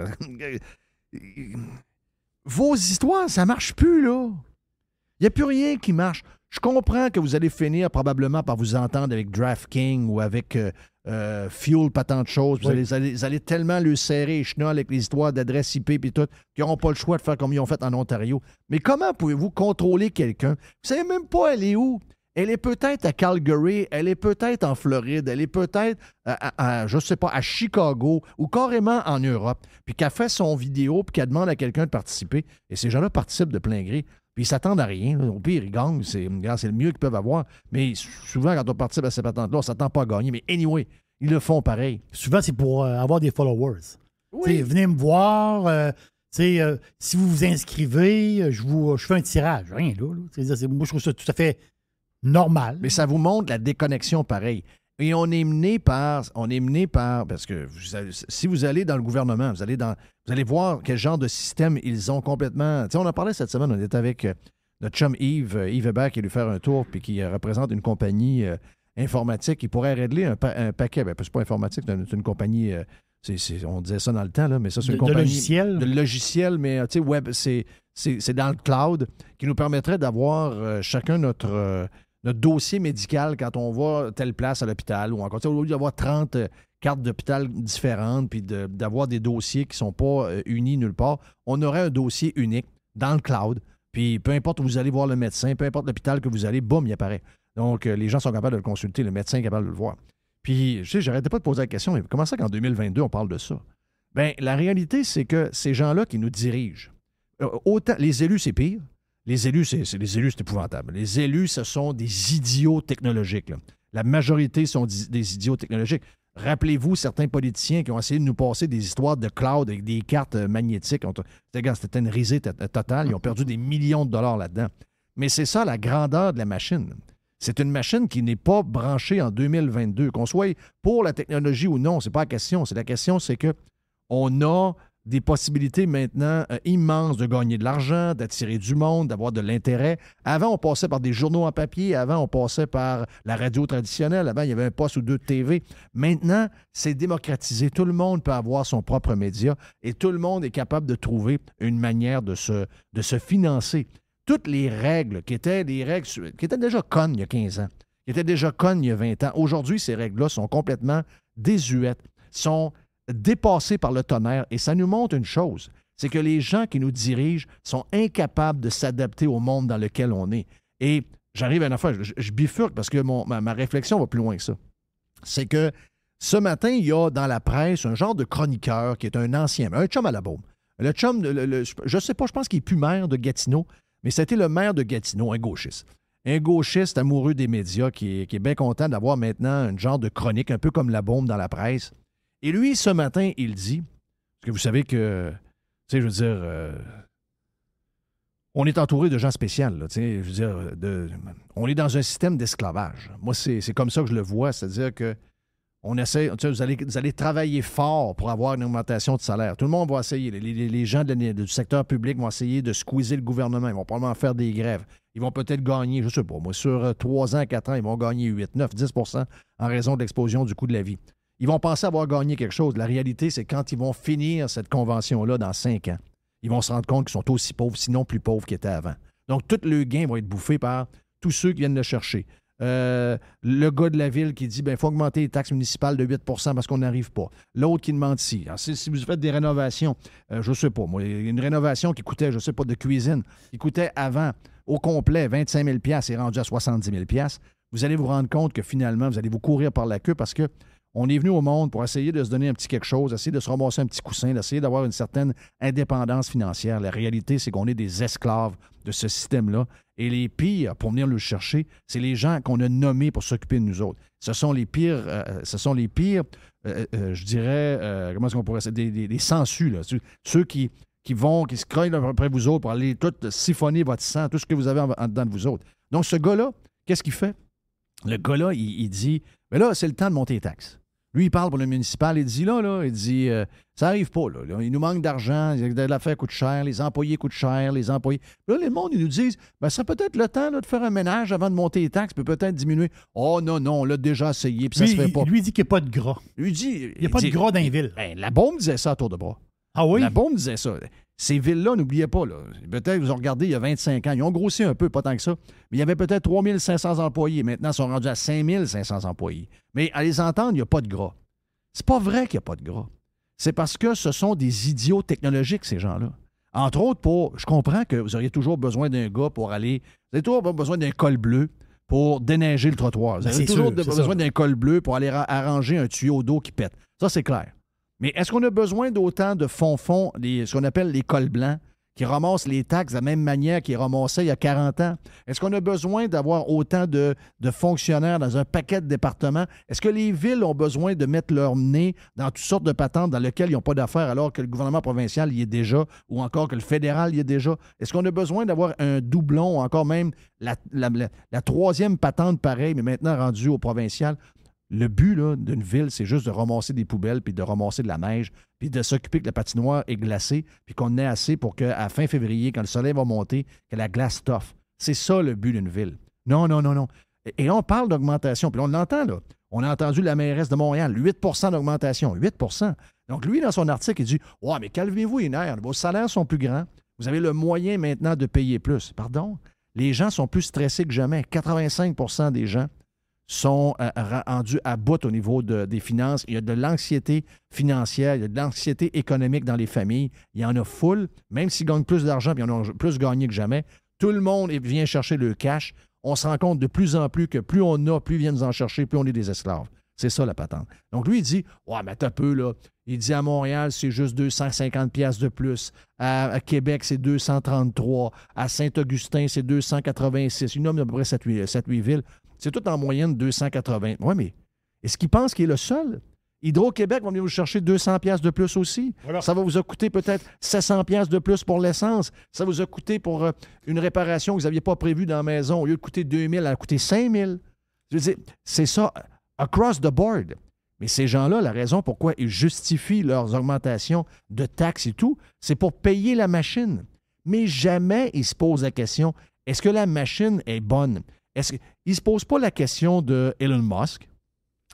vos histoires, ça marche plus, là. Il n'y a plus rien qui marche. Je comprends que vous allez finir probablement par vous entendre avec DraftKings ou avec Fuel, pas tant de choses. Vous allez tellement le serrer et chenol avec les histoires d'adresse IP et tout, qu'ils n'auront pas le choix de faire comme ils ont fait en Ontario. Mais comment pouvez-vous contrôler quelqu'un? Vous ne savez même pas elle est où. Elle est peut-être à Calgary, elle est peut-être en Floride, elle est peut-être je ne sais pas, à Chicago ou carrément en Europe, puis qu'elle fait son vidéo puis qu'elle demande à quelqu'un de participer. Et ces gens-là participent de plein gré. Puis ils s'attendent à rien. Au pire, ils gagnent. C'est le mieux qu'ils peuvent avoir. Mais souvent, quand on participe à ces patentes-là, on ne s'attend pas à gagner. Mais anyway, ils le font pareil. Souvent, c'est pour avoir des followers. Oui. Venez me voir. Si vous vous inscrivez, je fais un tirage. Rien là. Moi, je trouve ça tout à fait normal. Mais ça vous montre la déconnexion pareil. Et on est mené par parce que si vous allez dans le gouvernement, vous allez voir quel genre de système ils ont complètement. Tu sais, on en parlait cette semaine, on était avec notre chum Yves Hébert qui est lui faire un tour puis qui représente une compagnie informatique qui pourrait régler un paquet. C'est pas informatique, c'est une compagnie. On disait ça dans le temps, là, mais ça, c'est une compagnie. De logiciel, mais tu sais, web, c'est dans le cloud qui nous permettrait d'avoir chacun notre dossier médical quand on va telle place à l'hôpital ou encore, au lieu d'avoir 30 cartes d'hôpital différentes puis d'avoir des dossiers qui ne sont pas unis nulle part, on aurait un dossier unique dans le cloud. Puis peu importe où vous allez voir le médecin, peu importe l'hôpital que vous allez, boum, il apparaît. Donc, les gens sont capables de le consulter, le médecin est capable de le voir. Puis, je sais, j'arrêtais pas de poser la question, mais comment ça qu'en 2022, on parle de ça? Bien, la réalité, c'est que ces gens-là qui nous dirigent, autant les élus, c'est pire. Les élus, c'est épouvantable. Les élus, ce sont des idiots technologiques. Là. La majorité sont des idiots technologiques. Rappelez-vous certains politiciens qui ont essayé de nous passer des histoires de cloud avec des cartes magnétiques. C'était une risée totale. Ils ont perdu des millions de dollars là-dedans. Mais c'est ça la grandeur de la machine. C'est une machine qui n'est pas branchée en 2022. Qu'on soit pour la technologie ou non, c'est pas la question. La question, c'est que on a des possibilités maintenant immenses de gagner de l'argent, d'attirer du monde, d'avoir de l'intérêt. Avant, on passait par des journaux en papier. Avant, on passait par la radio traditionnelle. Avant, il y avait un poste ou deux de TV. Maintenant, c'est démocratisé. Tout le monde peut avoir son propre média et tout le monde est capable de trouver une manière de se financer. Toutes les règles qui étaient déjà connes il y a 15 ans, qui étaient déjà connes il y a 20 ans, aujourd'hui, ces règles-là sont complètement désuètes, sont dépassés par le tonnerre. Et ça nous montre une chose, c'est que les gens qui nous dirigent sont incapables de s'adapter au monde dans lequel on est. Et j'arrive à une affaire, je bifurque parce que ma réflexion va plus loin que ça. C'est que ce matin, il y a dans la presse un genre de chroniqueur qui est un ancien, un chum à la baume. Le chum, je sais pas, je pense qu'il n'est plus maire de Gatineau, mais c'était le maire de Gatineau, un gauchiste. Un gauchiste amoureux des médias qui est bien content d'avoir maintenant un genre de chronique, un peu comme la bombe dans la presse. Et lui, ce matin, il dit, parce que vous savez que, tu sais, je veux dire, on est entouré de gens spéciaux, là, tu sais, je veux dire, on est dans un système d'esclavage. Moi, c'est comme ça que je le vois, c'est-à-dire que on essaie, tu sais, vous allez travailler fort pour avoir une augmentation de salaire. Tout le monde va essayer. Les gens du secteur public vont essayer de squeezer le gouvernement. Ils vont probablement faire des grèves. Ils vont peut-être gagner, je ne sais pas, moi, sur 3 ans, 4 ans, ils vont gagner 8, 9, 10 % en raison de l'explosion du coût de la vie. Ils vont penser avoir gagné quelque chose. La réalité, c'est quand ils vont finir cette convention-là dans 5 ans, ils vont se rendre compte qu'ils sont aussi pauvres, sinon plus pauvres qu'ils étaient avant. Donc, tous les gains vont être bouffés par tous ceux qui viennent le chercher. Le gars de la ville qui dit il faut augmenter les taxes municipales de 8 % parce qu'on n'arrive pas. L'autre qui demande si. Alors, si vous faites des rénovations, je ne sais pas, moi, une rénovation qui coûtait, je ne sais pas, de cuisine, qui coûtait avant, au complet, 25 000 $ est rendu à 70 000 $, vous allez vous rendre compte que finalement, vous allez vous courir par la queue parce que on est venu au monde pour essayer de se donner un petit quelque chose, essayer de se ramasser un petit coussin, d'essayer d'avoir une certaine indépendance financière. La réalité, c'est qu'on est des esclaves de ce système-là. Et les pires, pour venir le chercher, c'est les gens qu'on a nommés pour s'occuper de nous autres. Ce sont les pires, je dirais, comment est-ce qu'on pourrait dire, des sangsues, là. Ceux qui se croient après vous autres pour aller tout siphonner votre sang, tout ce que vous avez en dedans de vous autres. Donc, ce gars-là, qu'est-ce qu'il fait? Le gars-là, il dit, mais là, c'est le temps de monter les taxes. Lui, il parle pour le municipal. Il dit, ça n'arrive pas. Là. Il nous manque d'argent. L'affaire coûte cher. Les employés coûtent cher. Là, le monde, ils nous disent, ça peut être le temps là, de faire un ménage avant de monter les taxes, peut-être diminuer. Oh non, on l'a déjà essayé, puis ça se fait pas. Lui, il dit qu'il n'y a pas de gras. Lui dit, il n'y a pas de gras dans les villes. La bombe disait ça à tour de bras. Ah oui? La bombe disait ça. Ces villes-là, n'oubliez pas, là, peut-être vous ont regardé il y a 25 ans, ils ont grossi un peu, pas tant que ça, mais il y avait peut-être 3 500 employés. Maintenant, ils sont rendus à 5 500 employés. Mais à les entendre, il n'y a pas de gras. C'est pas vrai qu'il n'y a pas de gras. C'est parce que ce sont des idiots technologiques, ces gens-là. Entre autres, je comprends que vous auriez toujours besoin d'un gars pour aller... Vous avez toujours besoin d'un col bleu pour déneiger le trottoir. Vous avez toujours besoin d'un col bleu pour aller arranger un tuyau d'eau qui pète. Ça, c'est clair. Mais est-ce qu'on a besoin d'autant de fonds, ce qu'on appelle les cols blancs, qui ramassent les taxes de la même manière qu'ils ramassaient il y a 40 ans? Est-ce qu'on a besoin d'avoir autant de fonctionnaires dans un paquet de départements? Est-ce que les villes ont besoin de mettre leur nez dans toutes sortes de patentes dans lesquelles ils n'ont pas d'affaires alors que le gouvernement provincial y est déjà ou encore que le fédéral y est déjà? Est-ce qu'on a besoin d'avoir un doublon ou encore même la troisième patente pareille, mais maintenant rendue au provincial? Le but là, d'une ville, c'est juste de ramasser des poubelles, puis de ramasser de la neige, puis de s'occuper que la patinoire est glacée, puis qu'on ait assez pour qu'à fin février, quand le soleil va monter, que la glace toffe. C'est ça le but d'une ville. Non. Et on parle d'augmentation, puis on l'entend, là. On a entendu la mairesse de Montréal, 8 % d'augmentation, 8 %. Donc lui, dans son article, il dit « Ouais, mais calmez-vous les nerfs, vos salaires sont plus grands, vous avez le moyen maintenant de payer plus. » Pardon? Les gens sont plus stressés que jamais. 85 % des gens sont rendus à bout au niveau des finances. Il y a de l'anxiété financière, il y a de l'anxiété économique dans les familles. Il y en a full, même s'ils gagnent plus d'argent, puis ils en ont plus gagné que jamais. Tout le monde vient chercher le cash. On se rend compte de plus en plus que plus on a, plus ils viennent nous en chercher, plus on est des esclaves. C'est ça la patente. Donc lui, il dit, ouais, mais t'as peu, là. Il dit à Montréal, c'est juste 250 $ de plus. À Québec, c'est 233. À Saint-Augustin, c'est 286. Il nomme à peu près 7-8 villes. C'est tout en moyenne 280. Oui, mais est-ce qu'il pense qu'il est le seul? Hydro-Québec va venir vous chercher 200 $ de plus aussi. Voilà. Ça va vous a coûté peut-être 700 $ de plus pour l'essence. Ça vous a coûté pour une réparation que vous n'aviez pas prévue dans la maison. Au lieu de coûter 2 000, elle a coûté 5 000. Je veux dire, c'est ça, across the board. Mais ces gens-là, la raison pourquoi ils justifient leurs augmentations de taxes et tout, c'est pour payer la machine. Mais jamais ils se posent la question, est-ce que la machine est bonne? Ils ne se posent pas la question de Elon Musk.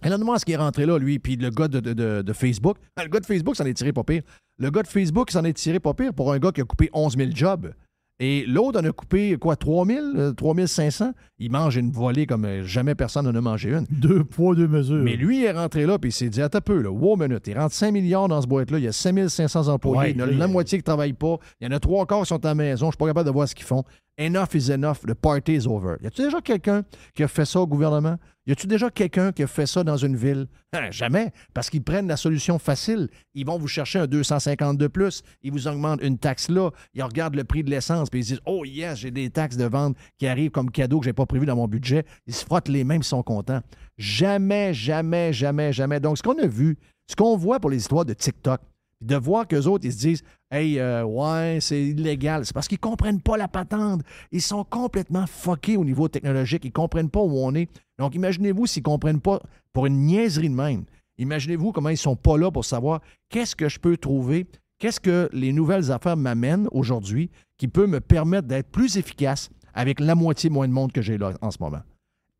Elon Musk est rentré là, lui, puis le gars de Facebook. Le gars de Facebook s'en est tiré pas pire. Le gars de Facebook s'en est tiré pas pire pour un gars qui a coupé 11 000 jobs. Et l'autre en a coupé, 3 000, 3 500. Il mange une volée comme jamais personne n'en a mangé une. 2 poids, 2 mesures. Mais lui, il est rentré là, puis il s'est dit, attends un peu, là, wow, minute, il rentre 5 milliards dans ce boîte-là, il y a 5 500 employés, il y en a la moitié qui ne travaillent pas, il y en a 3 quarts qui sont à la maison, je ne suis pas capable de voir ce qu'ils font. Enough is enough, the party is over. Y a-tu déjà quelqu'un qui a fait ça au gouvernement? Y a-tu déjà quelqu'un qui a fait ça dans une ville? Jamais, parce qu'ils prennent la solution facile. Ils vont vous chercher un 250 de plus, ils vous augmentent une taxe là, ils regardent le prix de l'essence, puis ils disent, oh yes, j'ai des taxes de vente qui arrivent comme cadeau que je n'ai pas prévu dans mon budget. Ils se frottent les mains, ils sont contents. Jamais, jamais, jamais, jamais. Donc, ce qu'on a vu, ce qu'on voit pour les histoires de TikTok, de voir qu'eux autres, ils se disent « Hey, ouais, c'est illégal », c'est parce qu'ils ne comprennent pas la patente. Ils sont complètement fuckés au niveau technologique. Ils ne comprennent pas où on est. Donc, imaginez-vous s'ils ne comprennent pas pour une niaiserie de même. Imaginez-vous comment ils ne sont pas là pour savoir qu'est-ce que je peux trouver, qu'est-ce que les nouvelles affaires m'amènent aujourd'hui qui peut me permettre d'être plus efficace avec la moitié moins de monde que j'ai là en ce moment.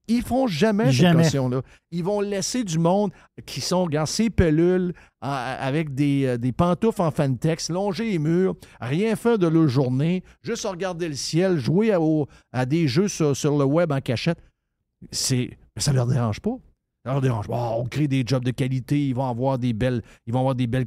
Ils font jamais cette caution-là. Ils vont laisser du monde qui sont, regarde, ces pelules avec des pantoufles en fantex, longer les murs, rien faire de leur journée, juste regarder le ciel, jouer à des jeux sur le web en cachette. Ça leur dérange pas. Ça leur dérange pas. On crée des jobs de qualité, ils vont avoir des belles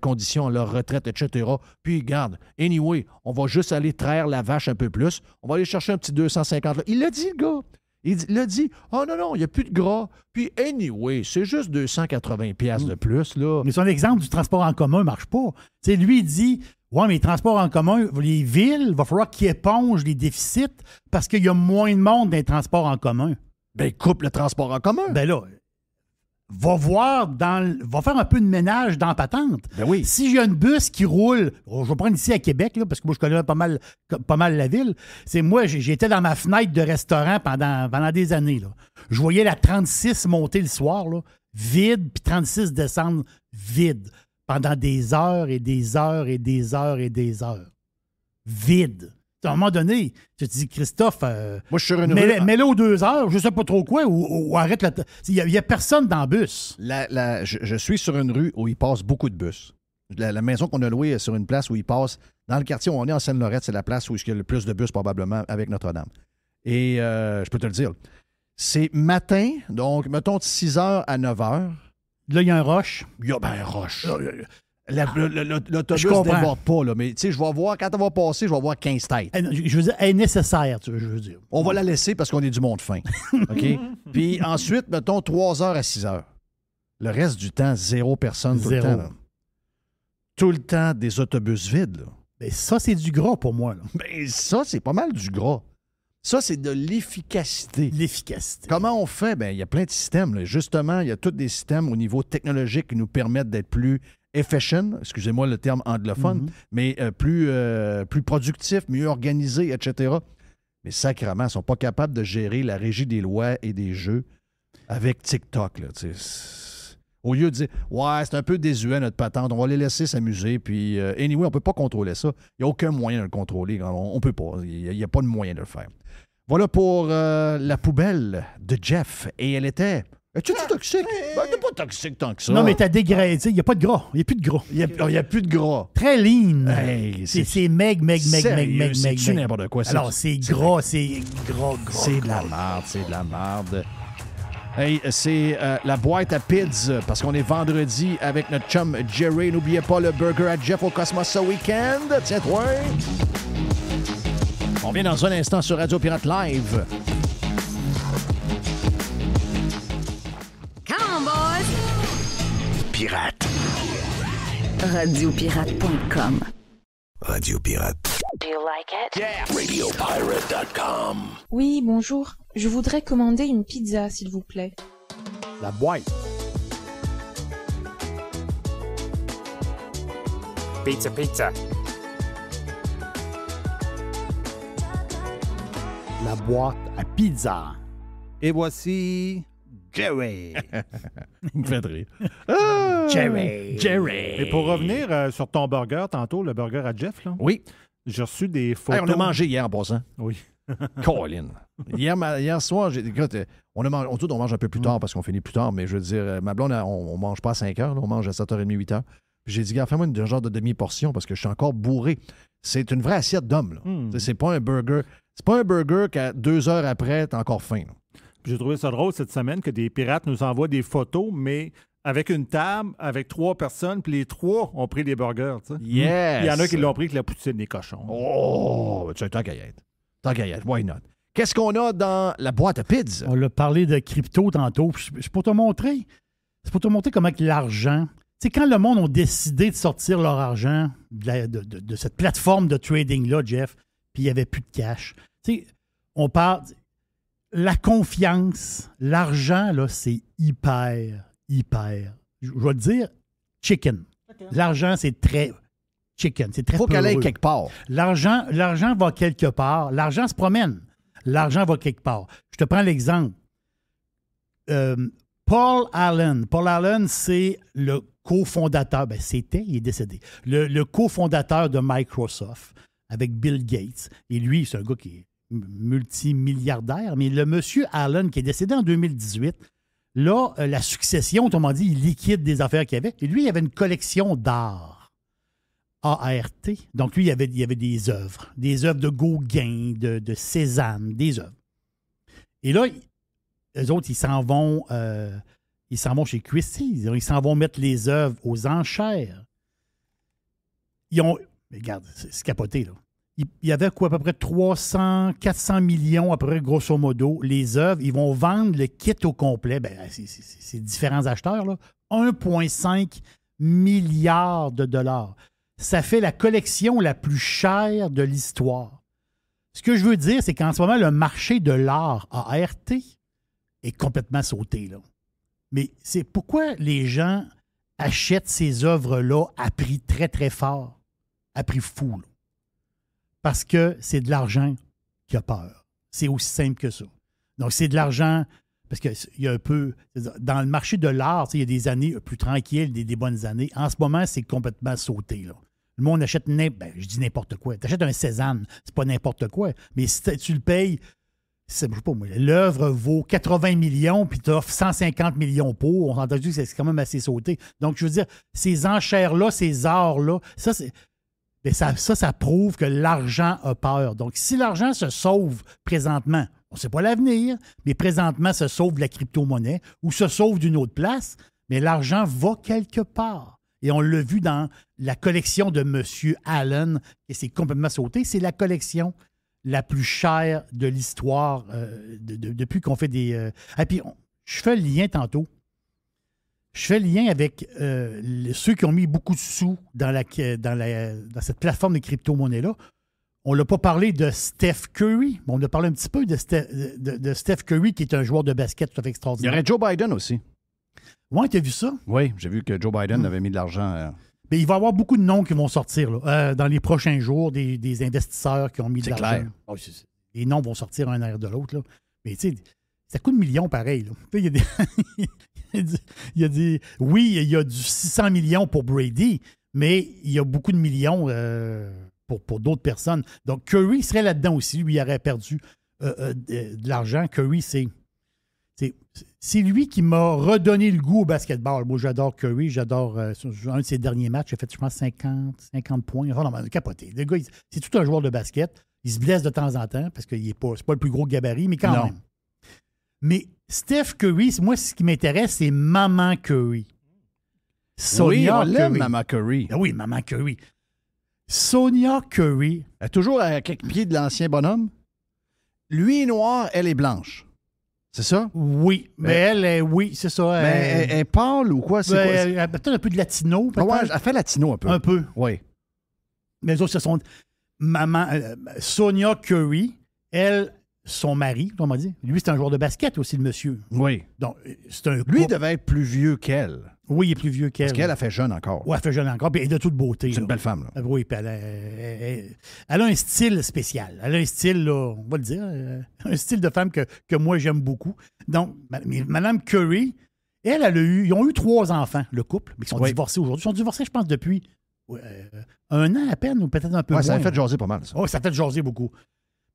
conditions à leur retraite, etc. Puis, regarde, anyway, on va juste aller traire la vache un peu plus. On va aller chercher un petit 250. Là. Il l'a dit, le gars. Il a dit, oh non, il n'y a plus de gras. Puis, anyway, c'est juste 280$ de plus, là. Mais son exemple du transport en commun ne marche pas. T'sais, lui, il dit, ouais, mais les transports en commun, les villes, il va falloir qu'ils épongent les déficits parce qu'il y a moins de monde dans les transports en commun. Ben, coupe le transport en commun. Ben là, va faire un peu de ménage dans la patente. Ben oui. Si j'ai une bus qui roule, je vais prendre ici à Québec, là, parce que moi, je connais pas mal la ville. C'est moi, j'étais dans ma fenêtre de restaurant pendant des années. Là. Je voyais la 36 monter le soir, là, vide, puis 36 descendre vide, pendant des heures et des heures et des heures et des heures. Vide. À un moment donné, tu te dis, Christophe, moi, je suis sur une rue. Mets-le aux 2 heures, je sais pas trop quoi, ou arrête la. Il n'y a personne dans le bus. Je suis sur une rue où il passe beaucoup de bus. La maison qu'on a louée est sur une place où il passe. Dans le quartier où on est, en Seine-Lorette, c'est la place où il y a le plus de bus, probablement, avec Notre-Dame. Et je peux te le dire. C'est matin, donc, mettons, de 6h à 9h. Là, il y a un rush. Il y a un rush. L'autobus ne déborde pas, là, mais tu sais, je vais voir, quand elle va passer, je vais voir 15 têtes. Je veux dire, elle est nécessaire, je veux dire. On va la laisser parce qu'on est du monde fin. OK? Puis ensuite, mettons 3h à 6h. Le reste du temps, 0 personne tout le temps. Là. Tout le temps, des autobus vides. Là. Ben, ça, c'est du gras pour moi. Là. Ben, ça, c'est pas mal du gras. Ça, c'est de l'efficacité. L'efficacité. Comment on fait? Ben, il y a plein de systèmes. Là. Justement, il y a tous des systèmes au niveau technologique qui nous permettent d'être plus efficient, excusez-moi le terme anglophone, mais plus productif, mieux organisé, etc. Mais sacrément, ils ne sont pas capables de gérer la régie des lois et des jeux avec TikTok. Là, au lieu de dire « Ouais, c'est un peu désuet notre patente, on va les laisser s'amuser, puis anyway, on ne peut pas contrôler ça. Il n'y a aucun moyen de le contrôler. On ne peut pas. Il n'y a pas de moyen de le faire. » Voilà pour la poubelle de Jeff. Et elle était... Es-tu toxique? Ben, t'es pas toxique tant que ça. Non, mais t'as dégradé. Il n'y a pas de gras. Il n'y a plus de gras. Il n'y a plus de gras. Très lean. Hey, c'est meg. C'est n'importe quoi. Alors, c'est gras, c'est gras. C'est de la merde, c'est de la merde. Hey, c'est la boîte à pids, parce qu'on est vendredi avec notre chum Jerry. N'oubliez pas le burger à Jeff au Cosmos ce week-end. Tiens-toi. On vient dans un instant sur Radio Pirate Live. Pirate. Radiopirate.com. Radio Pirate. Do you like it? Yeah. RadioPirate.com. Oui, bonjour. Je voudrais commander une pizza, s'il vous plaît. La boîte. Pizza. La boîte à pizza. Et voici Jerry. Il me fait rire. Ah! Jerry. Et pour revenir sur ton burger tantôt, le burger à Jeff, là, Oui. j'ai reçu des Hey, photos. on a mangé hier en passant. Oui. Colin. Hier soir, écoute, on mange un peu plus tard parce qu'on finit plus tard, mais je veux dire, ma blonde, on mange pas à 5 heures, là, on mange à 7h30, 8h. Puis j'ai dit, gars, fais-moi un genre de demi-portion parce que je suis encore bourré. C'est une vraie assiette d'homme. Là. C'est pas un burger. C'est pas un burger qu'à 2 heures après, t'as encore faim. Là. J'ai trouvé ça drôle cette semaine que des pirates nous envoient des photos, mais avec une table, avec 3 personnes, puis les 3 ont pris des burgers. Tu sais. Yes! Il y en a qui l'ont pris avec la poutine des cochons. Oh! Tu sais, tant qu'à y être. Tant qu'à y être. Why not? Qu'est-ce qu'on a dans la boîte à pizza? On a parlé de crypto tantôt. C'est pour te montrer. C'est pour te montrer comment que l'argent... Tu sais, quand le monde a décidé de sortir leur argent de cette plateforme de trading-là, Jeff, puis il n'y avait plus de cash. Tu sais, on parle... La confiance, l'argent, là, c'est hyper. Je vais te dire, chicken. L'argent, c'est très chicken. C'est très Faut qu'elle aille peureux. quelque part. L'argent va quelque part. L'argent se promène. L'argent va quelque part. Je te prends l'exemple. Paul Allen. Paul Allen, c'est le cofondateur. Ben, il est décédé. Le cofondateur de Microsoft avec Bill Gates. Et lui, c'est un gars qui est multimilliardaire. Mais le monsieur Allen, qui est décédé en 2018, là, la succession, autrement dit, il liquide des affaires qu'il avait. Et lui, il avait une collection d'art. ART. Donc, lui, il y avait des œuvres de Gauguin, de Cézanne, des œuvres. Et là, eux autres, ils s'en vont chez Christie's. Ils s'en vont mettre les œuvres aux enchères. Regarde, c'est capoté, là. Il y avait quoi, à peu près 400 millions, à peu près, grosso modo, les œuvres. Ils vont vendre le kit au complet. Ben, c'est différents acheteurs, là. 1,5 milliard de dollars. Ça fait la collection la plus chère de l'histoire. Ce que je veux dire, c'est qu'en ce moment, le marché de l'art ART est complètement sauté, là. Mais c'est pourquoi les gens achètent ces œuvres-là à prix très, très fort, à prix fou, là. Parce que c'est de l'argent qui a peur. C'est aussi simple que ça. Donc, c'est de l'argent, parce qu'il y a un peu... Dans le marché de l'art, il y a des années plus tranquilles, des bonnes années. En ce moment, c'est complètement sauté, là. Le monde achète je dis n'importe quoi. Tu achètes un Cézanne, c'est pas n'importe quoi. Mais si tu le payes, je sais pas moi, l'œuvre vaut 80 millions, puis tu offres 150 millions pour. On s'entend que c'est quand même assez sauté. Donc, je veux dire, ces enchères-là, ces arts-là, ça prouve que l'argent a peur. Donc, si l'argent se sauve présentement, on ne sait pas l'avenir, mais présentement se sauve de la crypto-monnaie ou se sauve d'une autre place, mais l'argent va quelque part. Et on l'a vu dans la collection de M. Allen, et c'est complètement sauté. C'est la collection la plus chère de l'histoire depuis qu'on fait des... Et puis, je fais le lien tantôt. Je fais le lien avec ceux qui ont mis beaucoup de sous dans cette plateforme de crypto-monnaie-là. On ne l'a pas parlé de Steph Curry, mais on a parlé un petit peu de Steph Curry, qui est un joueur de basket tout à fait Il y extraordinaire. aurait Joe Biden aussi. Ouais, tu as vu ça? Oui, j'ai vu que Joe Biden avait mis de l'argent. Mais il va y avoir beaucoup de noms qui vont sortir là, dans les prochains jours, des investisseurs qui ont mis de l'argent. Clair. Oh, les noms vont sortir un derrière de l'autre, là. Mais tu sais, ça coûte millions pareil, là. Il y a des... Oui, il y a du 600 millions pour Brady, mais il y a beaucoup de millions pour d'autres personnes. Donc, Curry serait là-dedans aussi. Lui, il aurait perdu de l'argent. Curry, c'est lui qui m'a redonné le goût au basketball. Moi, j'adore Curry. J'adore un de ses derniers matchs. Il a fait, je pense, 50 points. Enfin, non, capoté. Le gars, c'est tout un joueur de basket. Il se blesse de temps en temps parce que c'est pas le plus gros gabarit, mais quand même. Mais Steph Curry, moi, ce qui m'intéresse, c'est Maman Curry. Sonia Curry. L'aime, Maman Curry. Ah oui, Maman Curry. Sonia Curry. Elle est toujours à quelques pieds de l'ancien bonhomme. Lui est noir, elle est blanche. C'est ça? Oui, mais elle, oui, c'est ça. Mais elle est pâle ou quoi? C'est quoi? Elle a peut-être un peu de latino. Ah ouais, elle fait latino un peu. Un peu. Oui. Mais les autres, ce sont Sonia Curry, elle, son mari, on m'a dit. Lui, c'est un joueur de basket aussi, le monsieur. Oui. Donc, c'est un Lui devait être plus vieux qu'elle. Oui, il est plus vieux qu'elle. Parce qu'elle a fait jeune encore. Oui, elle fait jeune encore, puis elle est de toute beauté. C'est une là. belle femme. Là. Oui, puis elle a un style spécial. Elle a un style, là, on va le dire, un style de femme que moi, j'aime beaucoup. Donc, Mme Curry, ils ont eu 3 enfants, le couple, mais ils sont divorcés aujourd'hui. Ils sont divorcés, je pense, depuis 1 an à peine, ou peut-être un peu moins. Ça a fait jaser pas mal, ça. Oui, ça a fait jaser beaucoup.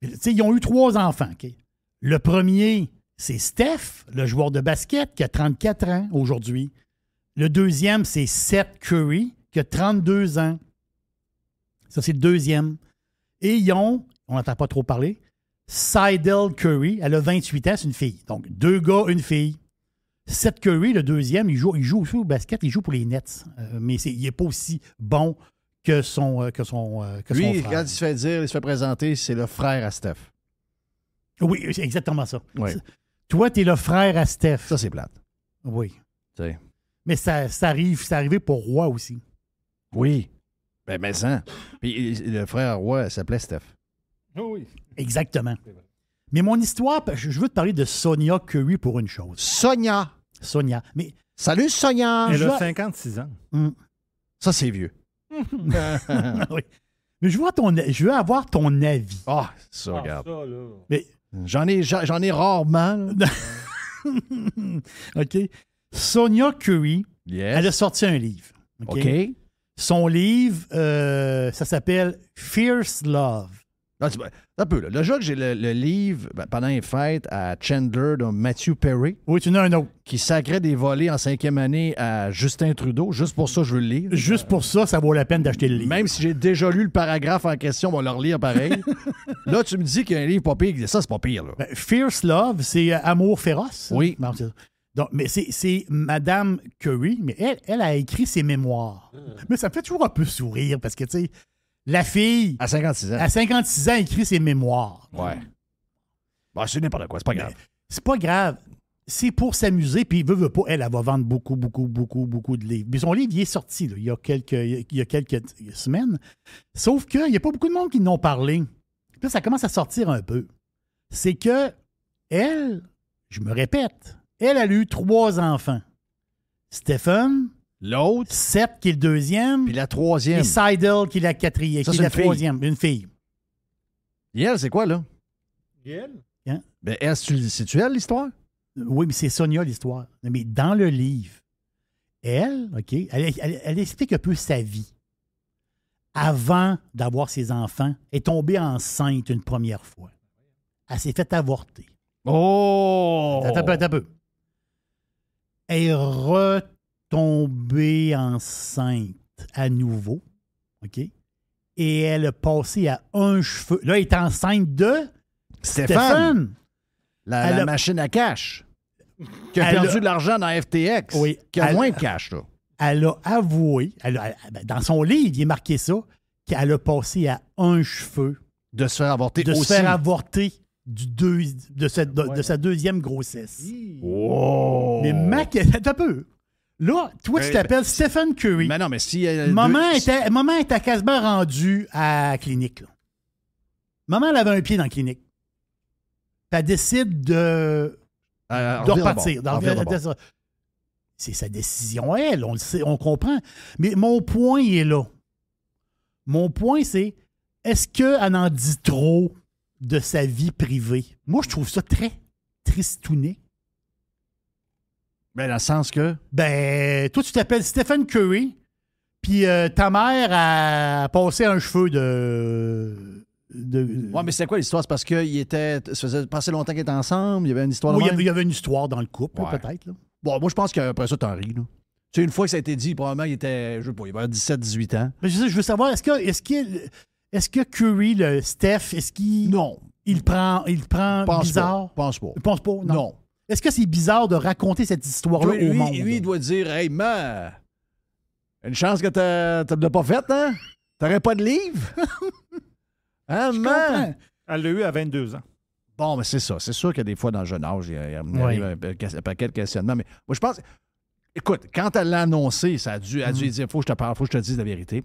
Ils ont eu 3 enfants. Okay? Le premier, c'est Steph, le joueur de basket, qui a 34 ans aujourd'hui. Le deuxième, c'est Seth Curry, qui a 32 ans. Ça, c'est le deuxième. Et ils ont, on n'entend pas trop parler, Seidel Curry, elle a 28 ans, c'est une fille. Donc, 2 gars, une fille. Seth Curry, le deuxième, il joue aussi au basket, il joue pour les Nets. Mais il n'est pas aussi bon que son Lui, frère. quand il se fait dire, il se fait présenter, c'est le frère à Steph. Oui, c'est exactement ça. Oui. Toi, tu es le frère à Steph. Ça, c'est plate. Oui. T'sais. Mais ça arrive, c'est arrivé pour Roy aussi. Oui. Mais ça. Puis le frère Roy s'appelait Steph. Oui. Exactement. Mais mon histoire, je veux te parler de Sonia Curry pour une chose. Sonia. Mais Salut, Sonia. Elle a 56 ans. Ça, c'est vieux. oui. Mais je veux avoir ton avis. Ah, ça, regarde. Ça, là. Mais J'en ai rarement. Là. OK. Sonia Curry, Yes. elle a sorti un livre. OK. Son livre, ça s'appelle Fierce Love. Un peu, là. Déjà que j'ai le livre pendant les fêtes à Chandler de Matthew Perry, Oui, tu en as un autre. qui sacrait des volets en 5e année à Justin Trudeau. Juste pour ça, je veux le lire. Juste pour ça, ça vaut la peine d'acheter le livre. Même si j'ai déjà lu le paragraphe en question, on va le relire pareil. Là, tu me dis qu'il y a un livre pas pire. Ça, c'est pas pire, là. Fierce Love, c'est Amour féroce. Oui. Non, donc, mais c'est Madame Curry, mais elle a écrit ses mémoires. Mais ça me fait toujours un peu sourire parce que, tu sais, la fille, À 56 ans. à 56 ans, écrit ses mémoires. Ouais. Bah, c'est n'importe quoi, c'est pas grave. C'est pas grave. C'est pour s'amuser, puis veut pas, elle va vendre beaucoup de livres. Mais son livre, il est sorti là, il y a quelques semaines. Sauf qu'il n'y a pas beaucoup de monde qui n'ont parlé. Puis là, ça commence à sortir un peu. C'est que elle, je me répète, elle a eu 3 enfants. Stephen, L'autre, Seth, qui est le deuxième, puis la troisième. et Seidel, qui est la quatrième, Ça, qui est c'est la une fille. troisième, une fille. Et elle, c'est quoi, là? Gaël? Ben, elle, c'est-tu elle, l'histoire? Oui, mais c'est Sonia, l'histoire. Mais dans le livre, elle, OK, elle explique un peu sa vie. Avant d'avoir ses enfants, elle est tombée enceinte une première fois. Elle s'est fait avorter. Oh! Attends un peu. Elle est retombée enceinte à nouveau. OK? Et elle a passé à un cheveu. Là, elle est enceinte de Stéphane. La Elle a- machine à cash. Qui a Elle perdu a- de l'argent dans FTX. Oui. Qui a Elle- moins de cash, là. Elle a avoué, dans son livre, il est marqué ça, qu'elle a passé à un cheveu De se faire avorter de aussi. se faire avorter de sa deuxième grossesse. Oh! Mais attends un peu. Là, toi, tu t'appelles Stephen Curry. Mais non, mais si... Maman était quasiment rendue à la clinique. Là. Maman, elle avait un pied dans la clinique. Puis elle décide de repartir. C'est sa décision, elle. On le sait, on comprend. Mais mon point est là. Mon point, c'est est-ce qu'elle en dit trop de sa vie privée? Moi, je trouve ça très tristounet. Ben, dans le sens que... Ben, toi, tu t'appelles Stephen Curry, puis ta mère a passé un cheveu de... Ouais, mais c'est quoi l'histoire? C'est parce qu'il ça faisait passer longtemps qu'ils étaient ensemble, il y avait une histoire de Oui, même? il y avait une histoire dans le couple, Ouais. peut-être. Là. Bon, moi, je pense qu'après ça, t'en ris, là. Tu sais, une fois que ça a été dit, probablement, il était, je sais pas, il avait 17-18 ans. Mais je veux savoir, est-ce que Curry, le Steph, est-ce qu'il... Non. Il prend Pense bizarre? pas. Pense pas. Il pense pas? Non. Non. Est-ce que c'est bizarre de raconter cette histoire-là au monde? Lui, il doit dire, hey, man, une chance que t'as pas fait, hein? T'aurais pas de livre? Hein, Je man? comprends. Elle l'a eu à 22 ans. Bon, mais c'est ça. C'est sûr que des fois, dans le jeune âge, il Oui. arrive un paquet de questionnements. Mais moi, je pense... Écoute, quand elle l'a annoncé, ça a dû dire, faut que je te parle, faut que je te dise la vérité.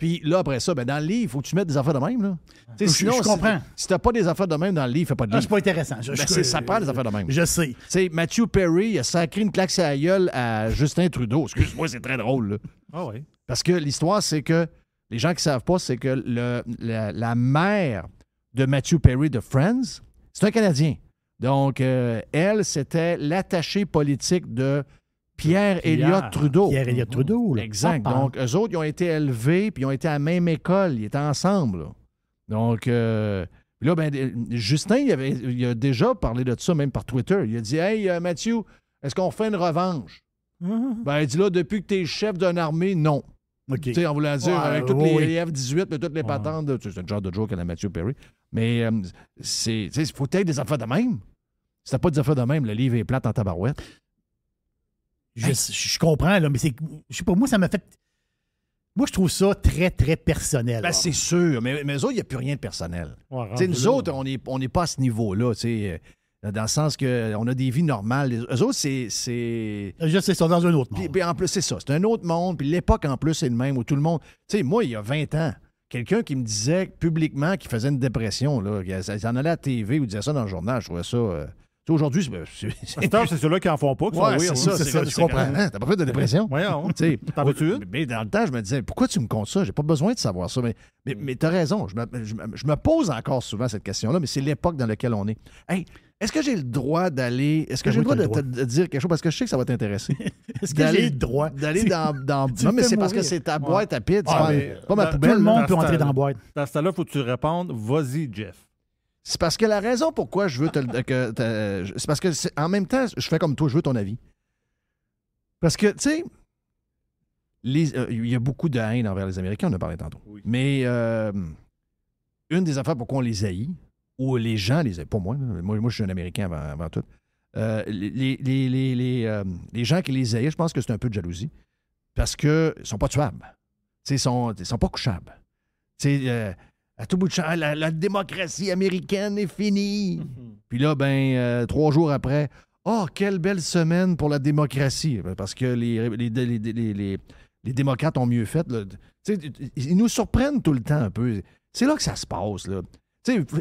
Puis là, après ça, ben, dans le livre, il faut que tu mettes des affaires de même. Là. Sinon, je comprends. Si t'as pas des affaires de même dans le livre, fais pas de livre. C'est pas intéressant. Ça prend des affaires de même. Je sais. T'sais, Matthew Perry, il a sacré une claque sur la gueule à Justin Trudeau. Excuse-moi, c'est très drôle. Là. Ah oui. Parce que l'histoire, c'est que, les gens qui ne savent pas, c'est que la mère de Matthew Perry de Friends, c'est un Canadien. Donc, elle, c'était l'attaché politique de Pierre Elliott Trudeau. Pierre Elliott Trudeau. Là. Exact. Papa. Donc, eux autres, ils ont été élevés, puis ils ont été à la même école. Ils étaient ensemble. Là. Donc, là, ben, Justin, il a déjà parlé de ça, même par Twitter. Il a dit, « Hey, Matthew, est-ce qu'on fait une revanche? » Ben, il dit, là, depuis que tu es chef d'une armée, non. Okay. Tu sais, en voulant dire, avec toutes les F-18, mais toutes les patentes, c'est un genre de joke à la Matthew Perry. Mais il faut être des affaires de même. Si t'as pas des affaires de même, le livre est plate en tabarouette. Je comprends, là, mais c'est. Je sais pas, moi, ça m'a fait. Moi, je trouve ça très, très personnel. Ben, c'est sûr, mais eux autres, il n'y a plus rien de personnel. Ouais, Nous autres, on n'est pas à ce niveau-là, dans le sens qu'on a des vies normales. Eux autres, c'est... Je sais, c'est dans un autre monde. Puis en plus, c'est ça, c'est un autre monde. Puis l'époque, en plus, c'est le même, où tout le monde... Tu sais, moi, il y a 20 ans, quelqu'un qui me disait publiquement qu'il faisait une dépression, là, il en allait à la TV ou disait ça dans le journal, je trouvais ça... Aujourd'hui, c'est ceux-là qui en font pas, qui sont ouais, weird. c'est ça, je comprends. Hein, t'as pas fait de dépression? Voyons. T'en veux-tu une? Mais dans le temps, je me disais, pourquoi tu me comptes ça? J'ai pas besoin de savoir ça. Mais t'as raison. Je me pose encore souvent cette question-là, mais c'est l'époque dans laquelle on est. Hey, est-ce que j'ai le droit d'aller... Est-ce que j'ai le droit de dire quelque chose? Parce que je sais que ça va t'intéresser. Est-ce que j'ai le droit? D'aller dans... Non, mais c'est parce que c'est ta boîte à pizza. C'est pas ma Tout poubelle. le monde peut entrer dans la boîte. Dans ce temps-là, il faut que tu répondes. Vas-y, Jeff. C'est parce que la raison pourquoi je veux c'est parce que en même temps, je fais comme toi, je veux ton avis. Parce que, tu sais, il y a beaucoup de haine envers les Américains, on en a parlé tantôt. Oui. Mais une des affaires pourquoi on les haït, ou les gens les haït, pas moi, moi je suis un Américain avant tout, les gens qui les haïssent, je pense que c'est un peu de jalousie. Parce qu'ils ne sont pas tuables. Ils sont pas couchables. À tout bout de champ, la démocratie américaine est finie. Puis là, 3 jours après, quelle belle semaine pour la démocratie. Parce que les démocrates ont mieux fait. Là. Ils nous surprennent tout le temps un peu. C'est là que ça se passe. Là.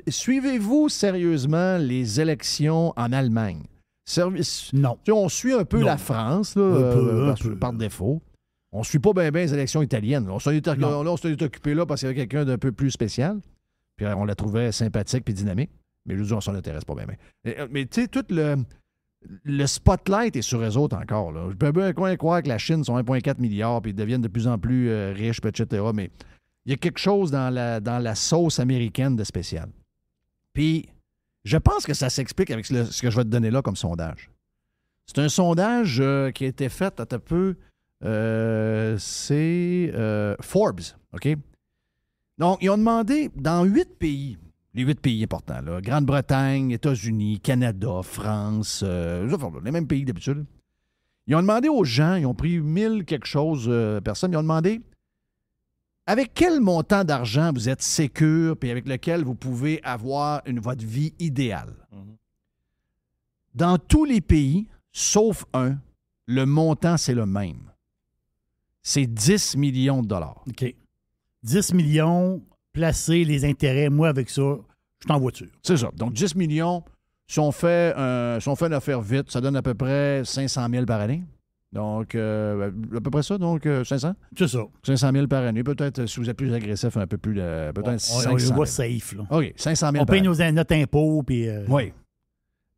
Suivez-vous sérieusement les élections en Allemagne? Non. On suit un peu la France là, par défaut. On ne suit pas bien les élections italiennes. On s'est occupé là parce qu'il y avait quelqu'un d'un peu plus spécial. Puis on la trouvait sympathique puis dynamique. Mais je veux dire, on s'en intéresse pas bien. Mais tu sais, tout le spotlight est sur eux autres encore. Là. Je peux bien croire que la Chine sont 1,4 milliard puis ils deviennent de plus en plus riches, etc. Mais il y a quelque chose dans la sauce américaine de spécial. Puis je pense que ça s'explique avec ce que je vais te donner là comme sondage. C'est un sondage qui a été fait à peu... c'est Forbes, OK? Donc, ils ont demandé dans 8 pays, les 8 pays importants, là, Grande-Bretagne, États-Unis, Canada, France, les mêmes pays d'habitude. Ils ont demandé aux gens, ils ont pris 1000 quelque chose personnes, ils ont demandé avec quel montant d'argent vous êtes sécure puis avec lequel vous pouvez avoir votre vie idéale. Dans tous les pays, sauf un, le montant, c'est le même. C'est 10 millions de dollars. OK. 10 millions, placer les intérêts, moi, avec ça, je suis en voiture. C'est ça. Donc, 10 millions, si on fait une affaire vite, ça donne à peu près 500 000 par année. Donc, à peu près ça, donc 500? C'est ça. 500 000 par année. Peut-être, si vous êtes plus agressif, un peu plus, peut-être 500 000. On va safe, là. OK, 500 000 on par paye année. notre impôt, puis... Oui.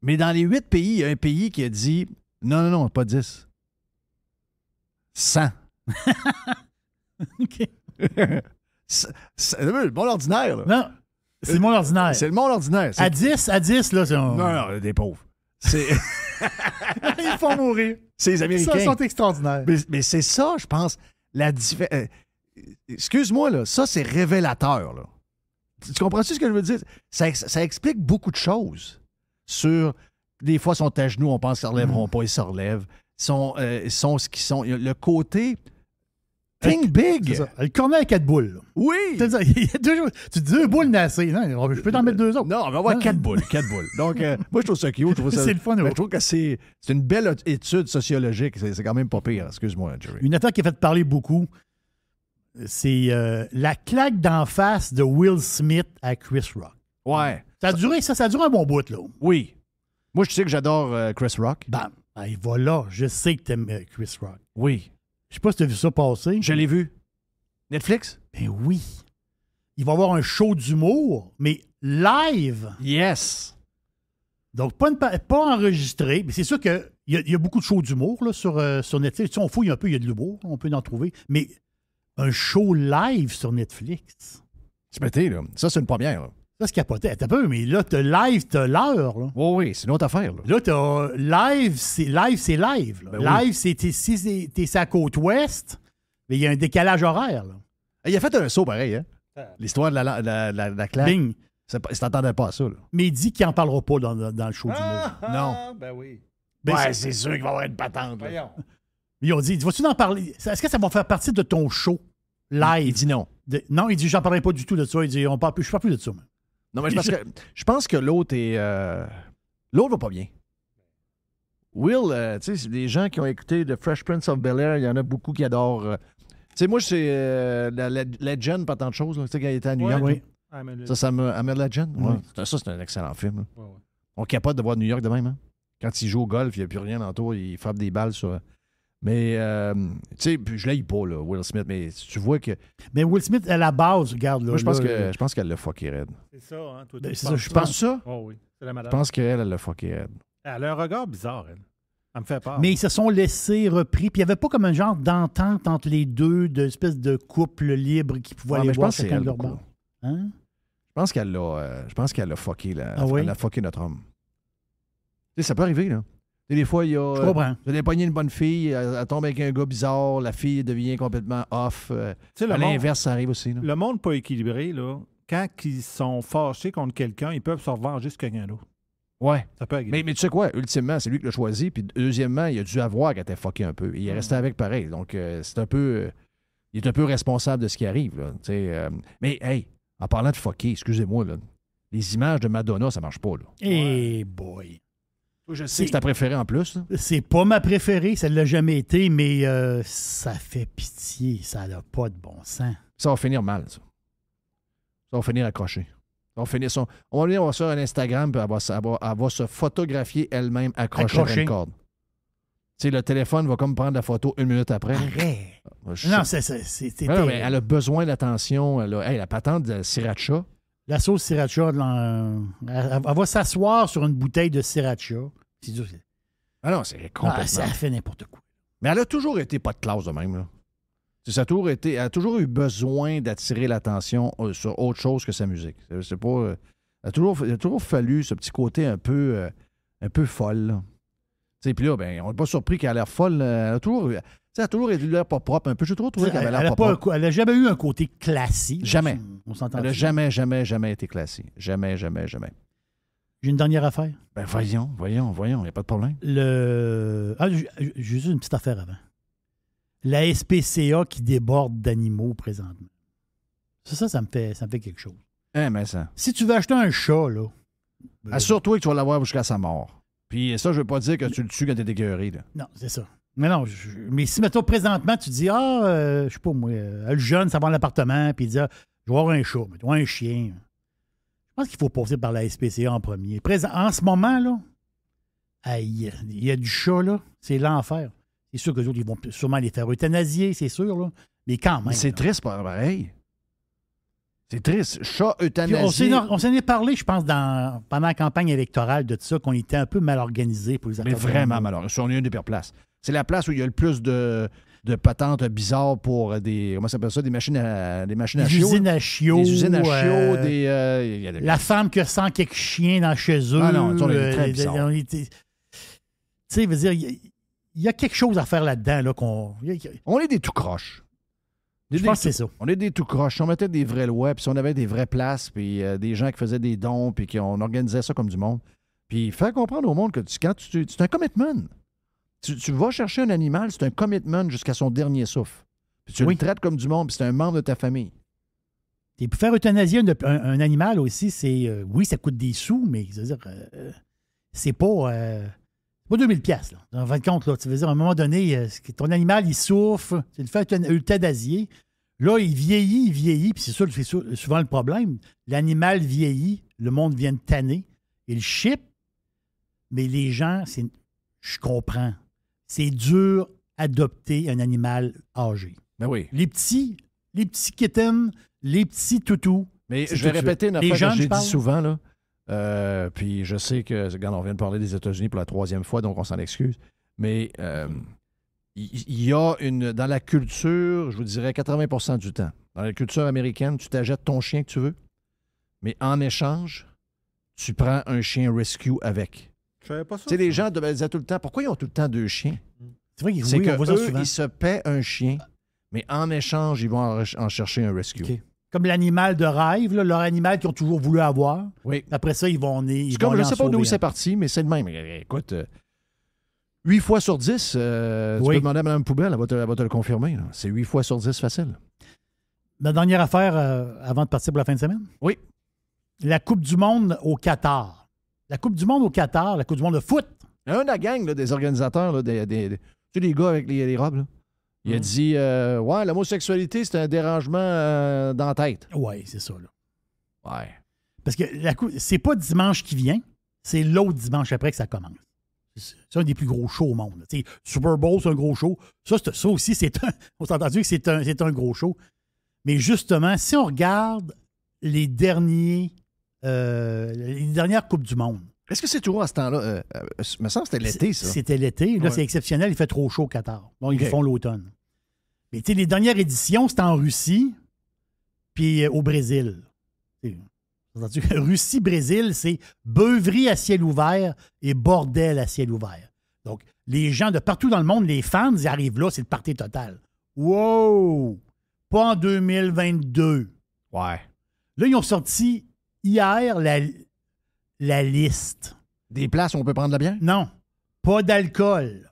Mais dans les 8 pays, il y a un pays qui a dit, non, pas 10. 100. OK. C'est le monde ordinaire, là. Non, c'est le monde ordinaire. C'est le monde ordinaire. À 10, là, c'est... Non, des pauvres. Ils font mourir. C'est les Américains. Ça, sont extraordinaires. Mais c'est ça, je pense, excuse-moi, là, ça, c'est révélateur, là. Tu comprends-tu ce que je veux dire? Ça explique beaucoup de choses sur... Des fois, ils sont à genoux, on pense qu'ils ne se relèveront pas, ils se relèvent. Ils sont ce qu'ils sont. Le côté... Think big! C'est ça. Le cornet à 4 boules. Là. Oui! Il y a 2 jours. Tu dis 2 boules, mais assez. Non, je peux t'en mettre 2 autres. Non, on va avoir 4 boules. 4 boules. Donc, moi, je trouve ça cute. C'est le fun. Je trouve que c'est une belle étude sociologique. C'est quand même pas pire. Excuse-moi, Jerry. Une affaire qui a fait parler beaucoup. c'est la claque d'en face de Will Smith à Chris Rock. Ouais. Ça a duré un bon bout, là. Oui. Moi, je sais que j'adore Chris Rock. Ben, voilà, je sais que t'aimes Chris Rock. Oui. Je sais pas si t'as vu ça passer. Je l'ai vu. Netflix? Ben oui. Il va y avoir un show d'humour, mais live. Yes. Donc, pas enregistré. Mais c'est sûr qu'il y a beaucoup de shows d'humour là, sur Netflix. Tu sais, on fouille un peu, il y a de l'humour, on peut en trouver. Mais un show live sur Netflix. C'est pété, là. Ça, c'est une première. Là. Ça, c'est capoté. T'as peu, mais là, t'as live, t'as l'heure. Là, oui, c'est une autre affaire. là t'as live, c'est live. Là. Ben live, c'est si t'es sur la côte ouest, mais il y a un décalage horaire. Là. Il a fait un saut pareil, hein? L'histoire de la claque. Bing. Il s'attendait pas à ça, là. Mais il dit qu'il n'en parlera pas dans le show d'humour. Non. Ben oui. Ben, c'est sûr qu'il va y avoir une patente. Là. Voyons. Ils ont dit, vas-tu en parler? Est-ce que ça va faire partie de ton show live? Il dit non. Non, il dit, j'en parlerai pas du tout de ça. Il dit, je ne parle plus de ça. Man. Non, mais je pense que l'autre est... l'autre va pas bien. Will, tu sais, les gens qui ont écouté The Fresh Prince of Bel-Air, il y en a beaucoup qui adorent... tu sais, moi, c'est la Legend, pas tant de choses. Tu sais, quand il était à New York. Oui. Ça me... Amel Legend? Oui. Ça, c'est un excellent film. Là. Ouais. On est capable de voir New York de même. Hein? Quand il joue au golf, il n'y a plus rien autour, il frappe des balles sur... Mais, tu sais, je l'aille pas, là, Will Smith, mais tu vois que... Mais Will Smith, à la base, regarde, là... Moi, je pense qu'elle l'a fucké raide. C'est ça, hein? Toi, Ben, tu c'est penses ça, je Tu penses ça? Oh oui, c'est la Je madame. pense qu'elle l'a fucké raide. Elle a un regard bizarre, elle. Elle me fait peur. Mais ils se sont laissés repris, puis il n'y avait pas comme un genre d'entente entre les deux, d'espèce de couple libre qui pouvait Ouais, aller mais je voir pense que c'est chacun de elle leur beaucoup. bord. Hein? Je pense qu'elle l'a fucké, là. Ah oui? Elle a fucké notre homme. Tu sais, ça peut arriver, là. Tu sais, des fois, il y a... Je comprends. Vous allez pogner une bonne fille, elle tombe avec un gars bizarre, la fille devient complètement off. Tu sais, À l'inverse, ça arrive aussi, là. le monde pas équilibré, là, quand ils sont fâchés contre quelqu'un, ils peuvent se revenger sur quelqu'un d'autre. Ouais. Ça peut arriver. Mais tu sais quoi, ultimement, c'est lui qui l'a choisi, puis deuxièmement, il a dû avouer qu'elle était fucké un peu. Il est resté avec pareil. Donc, c'est un peu... il est un peu responsable de ce qui arrive, là. Tu sais, mais, hey, en parlant de fucké, excusez-moi, là, les images de Madonna, ça marche pas, là. Eh boy. Je sais que c'est ta préférée en plus, là. C'est pas ma préférée, ça ne l'a jamais été, mais ça fait pitié, ça n'a pas de bon sens. Ça va finir mal, ça. Ça va finir accroché. On va venir sur un Instagram, puis elle va se photographier elle-même accrochée à une corde. Tu sais, le téléphone va comme prendre la photo une minute après. Arrête. Je Non, sais. c'est Non, mais elle a besoin d'attention. Hey, la patente de sriracha. La sauce sriracha, elle va s'asseoir sur une bouteille de sriracha. C'est dur. Ah non, c'est complètement... Ça fait n'importe quoi. Mais elle a toujours été pas de classe de même, là. Elle a toujours eu besoin d'attirer l'attention sur autre chose que sa musique. C'est pas... il a toujours fallu ce petit côté un peu folle, là. Puis là, ben, on n'est pas surpris qu'elle a l'air folle. Elle a toujours été l'air pas propre un peu. J'ai toujours trouvé qu'elle avait l'air pas propre. Elle n'a jamais eu un côté classique. Jamais. On s'entend. Elle n'a jamais été classique. Jamais. J'ai une dernière affaire. Ben voyons, il n'y a pas de problème. J'ai juste une petite affaire avant. La SPCA qui déborde d'animaux présentement. Ça me fait quelque chose. Mais ça. Si tu veux acheter un chat, là... Assure-toi que tu vas l'avoir jusqu'à sa mort. Puis ça, je veux pas dire que tu le tues quand t'es écœuré, là. Non, c'est ça. Mais non, mais si, mettons, présentement, tu dis, je sais pas, moi, le jeune, ça va dans l'appartement, puis il dit, je vais avoir un chat, mettons, un chien. Je pense qu'il faut passer par la SPCA en premier. En ce moment, là, il y a du chat, là, c'est l'enfer. C'est sûr que les autres, ils vont sûrement les faire euthanasier, c'est sûr, là. Mais quand même. Mais c'est triste, pareil. C'est triste. Chat euthanasié. On s'en est parlé, je pense, pendant la campagne électorale de tout ça, qu'on était un peu mal organisé pour les affaires. Mais vraiment mal organisé. On est une des pires places. C'est la place où il y a le plus de patentes bizarres pour des... Comment ça s'appelle ça? Des machines à chiots. Usines à chiots. Des usines à chiots. La femme qui sent quelques chiens dans chez eux. Ah non, on est très bizarre. Tu sais, veut dire, il y a quelque chose à faire là-dedans. Là, on est des tout croches. Je pense que c'est ça. On est des tout croches. Si on mettait des vraies lois, puis si on avait des vraies places, puis des gens qui faisaient des dons, puis qu'on organisait ça comme du monde, puis faire comprendre au monde que c'est un commitment. Tu vas chercher un animal, c'est un commitment jusqu'à son dernier souffle. Puis tu le traites comme du monde, puis c'est un membre de ta famille. Et pour faire euthanasier un animal aussi, c'est... oui, ça coûte des sous, mais je veux dire, c'est pas 2000 $. En fin de compte, là, tu veux dire, à un moment donné, ton animal, il souffre, tu le fais euthanasier. Là, il vieillit, puis c'est souvent le problème. L'animal vieillit, le monde vient de tanner, il ship, mais les gens, je comprends, c'est dur adopter un animal âgé. Ben oui. Les petits kittens, les petits toutous. Mais c'est je vais tout de répéter suite. une Les affaire jeunes, que je j'ai parle. dit souvent, là. Puis je sais que, regarde, on vient de parler des États-Unis pour la 3e fois, donc on s'en excuse. Mais il y a dans la culture, je vous dirais 80% du temps, dans la culture américaine, tu t'achètes ton chien que tu veux, mais en échange, tu prends un chien rescue avec. Je savais pas ça. Tu sais, les gens disaient tout le temps, pourquoi ils ont tout le temps 2 chiens? C'est vrai C'est on voit ça qu'eux, souvent. ils se paient un chien, mais en échange, ils vont en chercher un rescue. OK. Comme l'animal de rêve, là, leur animal qu'ils ont toujours voulu avoir. Oui. Après ça, ils vont C'est vont comme, je aller ne sais en pas d'où sauver c'est un. parti, mais c'est le même. Écoute, 8 fois sur 10, tu peux demander à Mme Poubelle, elle va te le confirmer. Là. C'est 8 fois sur 10 facile. Ma dernière affaire avant de partir pour la fin de semaine? Oui. La Coupe du monde au Qatar. La Coupe du monde au Qatar, la Coupe du monde de foot. Un de la gang là, des organisateurs, là, tu sais, les gars avec les robes, là, il a dit ouais, l'homosexualité, c'est un dérangement dans la tête. Oui, c'est ça. Là. Ouais. Parce que c'est pas dimanche qui vient, c'est l'autre dimanche après que ça commence. C'est un des plus gros shows au monde. Tu sais, Super Bowl, c'est un gros show. Ça aussi, on s'est entendu que c'est un gros show. Mais justement, si on regarde les dernières Coupes du monde. Est-ce que c'est toujours à ce temps-là? Me semble que c'était l'été, ça. C'était l'été. Là, Ouais. c'est exceptionnel. Il fait trop chaud au Qatar. Donc, ils OK. font l'automne. Mais tu sais, les dernières éditions, c'était en Russie puis au Brésil. Russie-Brésil, c'est beuverie à ciel ouvert et bordel à ciel ouvert. Donc, les gens de partout dans le monde, les fans, ils arrivent là, c'est le party total. Wow! Pas en 2022. Ouais. Là, ils ont sorti hier la liste. Des places où on peut prendre de la bière? Non, pas d'alcool.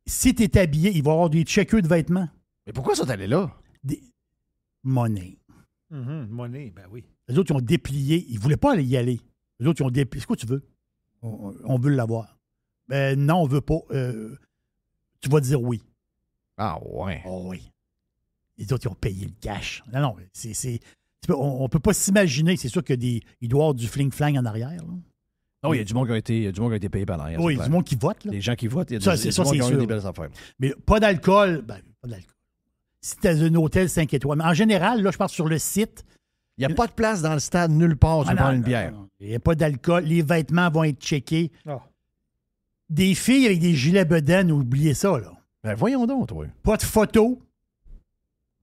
Si tu es habillé, il va y avoir des checkers de vêtements. Mais pourquoi ça t'allait là? Des monnaie. Monnaie, ben oui. Les autres, ils ont déplié. Ils ne voulaient pas y aller. Les autres, ils ont déplié. C'est quoi tu veux? On veut l'avoir. Ben non, on veut pas. Tu vas dire oui. Ah ouais. Oh oui. Les autres, ils ont payé le cash. Non, on ne peut pas s'imaginer. C'est sûr qu'il doit y avoir du fling-flang en arrière. Là. Non, il y a du monde qui a été payé par l'arrière. Oui, il y c'est a clair. du monde qui vote. Là. Les gens qui votent, il y a Ça, du ça, monde c'est qui ont eu sûr. des belles affaires. Mais pas d'alcool. Ben, pas d'alcool. Si tu as un hôtel 5 étoiles. Mais en général, là, je pars sur le site. Il n'y a pas de place dans le stade nulle part où tu peux prendre une bière. Non. Il n'y a pas d'alcool. Les vêtements vont être checkés. Ah. Des filles avec des gilets bedaines, oubliez ça, là. Ben voyons donc, toi. Pas de photos.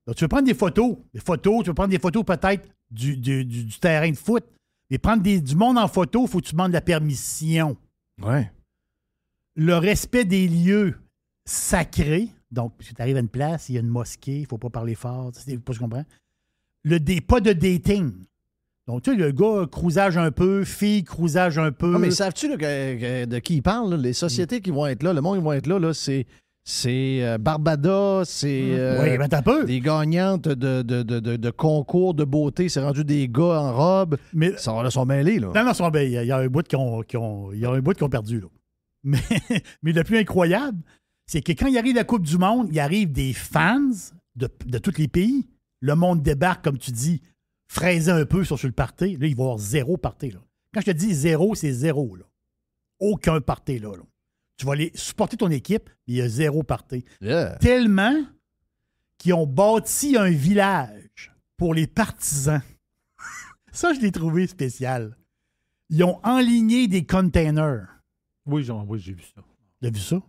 Là, tu veux prendre des photos. Tu veux prendre des photos peut-être du terrain de foot. Mais prendre du monde en photo, il faut que tu demandes la permission. Ouais. Le respect des lieux sacrés. Donc, si tu arrives à une place, il y a une mosquée, il ne faut pas parler fort. Tu sais pas ce que je comprends. Pas de dating. Donc, tu sais, le gars, cruisage un peu, fille, cruisage un peu. Non, mais savent-tu là, de qui ils parlent? Là? Les sociétés qui vont être là, le monde qui vont être là, c'est Barbada, c'est Oui, ben, t'as un peu. des gagnantes de concours de beauté. C'est rendu des gars en robe. Mais, Ils sont mêlés, là. non, il y a un bout qui ont perdu. Là. Mais le plus incroyable, c'est que quand il arrive la Coupe du Monde, il arrive des fans de tous les pays. Le monde débarque, comme tu dis, fraiser un peu sur le party. Là, il va y avoir zéro party. Là. Quand je te dis zéro, c'est zéro. Là. Aucun party là. Tu vas aller supporter ton équipe, mais il y a zéro party. Yeah. Tellement qu'ils ont bâti un village pour les partisans. Ça, je l'ai trouvé spécial. Ils ont enligné des containers. Oui, j'ai vu ça. Tu as vu ça?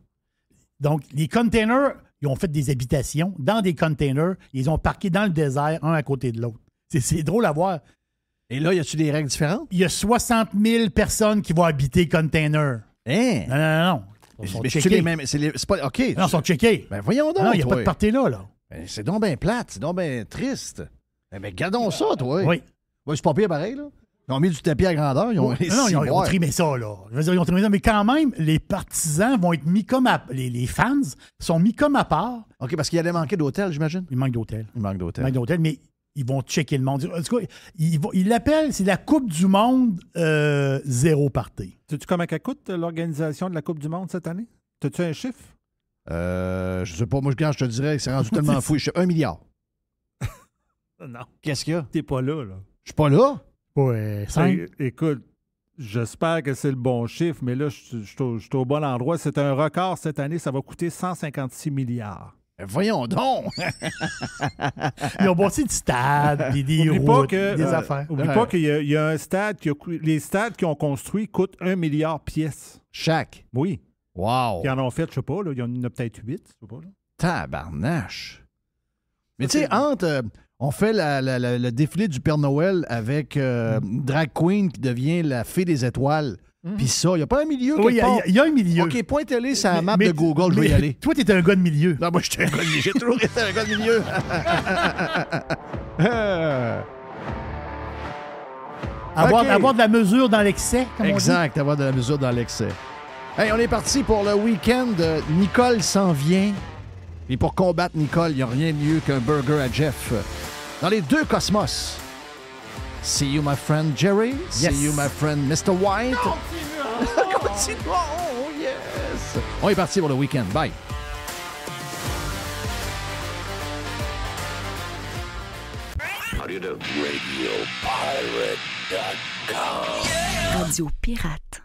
Donc, les containers, ils ont fait des habitations dans des containers. Ils ont parqué dans le désert, un à côté de l'autre. C'est drôle à voir. Et là, y a-tu des règles différentes? Il y a 60 000 personnes qui vont habiter container. Hein? Non. Ils sont Mais c'est checkés. les mêmes. C'est pas. OK. Non, ils sont checkés. Ben voyons donc. Non, il n'y a toi. pas de party là. Ben, c'est donc bien plate, c'est donc bien triste. Mais gardons ça, toi. Oui. Ouais, c'est pas pire pareil, là. Ils ont mis du tapis à grandeur. Ils ont, Ils ont trimé ça, là. Je veux dire, ils ont trimé ça, mais quand même, les partisans vont être mis comme à... Les fans sont mis comme à part. OK, parce qu'il allait manquer d'hôtel, j'imagine. Il manque d'hôtel. Il manque d'hôtel. Mais ils vont checker le monde. En tout cas, ils l'appellent, c'est la Coupe du Monde zéro party. Sais-tu comment elle coûte l'organisation de la Coupe du Monde cette année? As-tu un chiffre? Je sais pas, moi, quand je te dirais que c'est rendu tellement fou. 1 milliard. Non, Qu'est-ce qu'il y a? t'es pas là, là. Je suis pas là. Ouais, 5. Écoute, j'espère que c'est le bon chiffre, mais là, je suis au bon endroit. C'est un record cette année. Ça va coûter 156 milliards. Voyons donc. Ils ont bâti du stade, des Oublie pas routes, que, des affaires. Oublie pas qu'il y a un stade les stades qu'ils ont construits coûtent 1 milliard pièces. Chaque. Oui. Wow. Ils en ont fait, je sais pas, là, il y en a peut-être 8, je sais pas. Là. Tabarnache. Mais tu sais, entre... on fait le défilé du Père Noël avec une drag queen qui devient la fée des étoiles. Puis ça, il n'y a pas un milieu Oui, il y a un milieu. OK, pointe-les sur la map de Google, je vais y aller. Toi, t'es un gars de milieu. Non, moi, j'étais un gars de milieu. J'ai toujours été un gars de milieu. Avoir de la mesure dans l'excès, comme Exact, avoir de la mesure dans l'excès. Hey, on est parti pour le week-end. Nicole s'en vient. Et pour combattre Nicole, il n'y a rien de mieux qu'un burger à Jeff. Dans les deux cosmos. See you, my friend Jerry. Yes. See you, my friend Mr. White. Continue. Oh, yes. On est parti pour le week-end. Bye. How do you do? RadioPirate.com. Radio Pirate.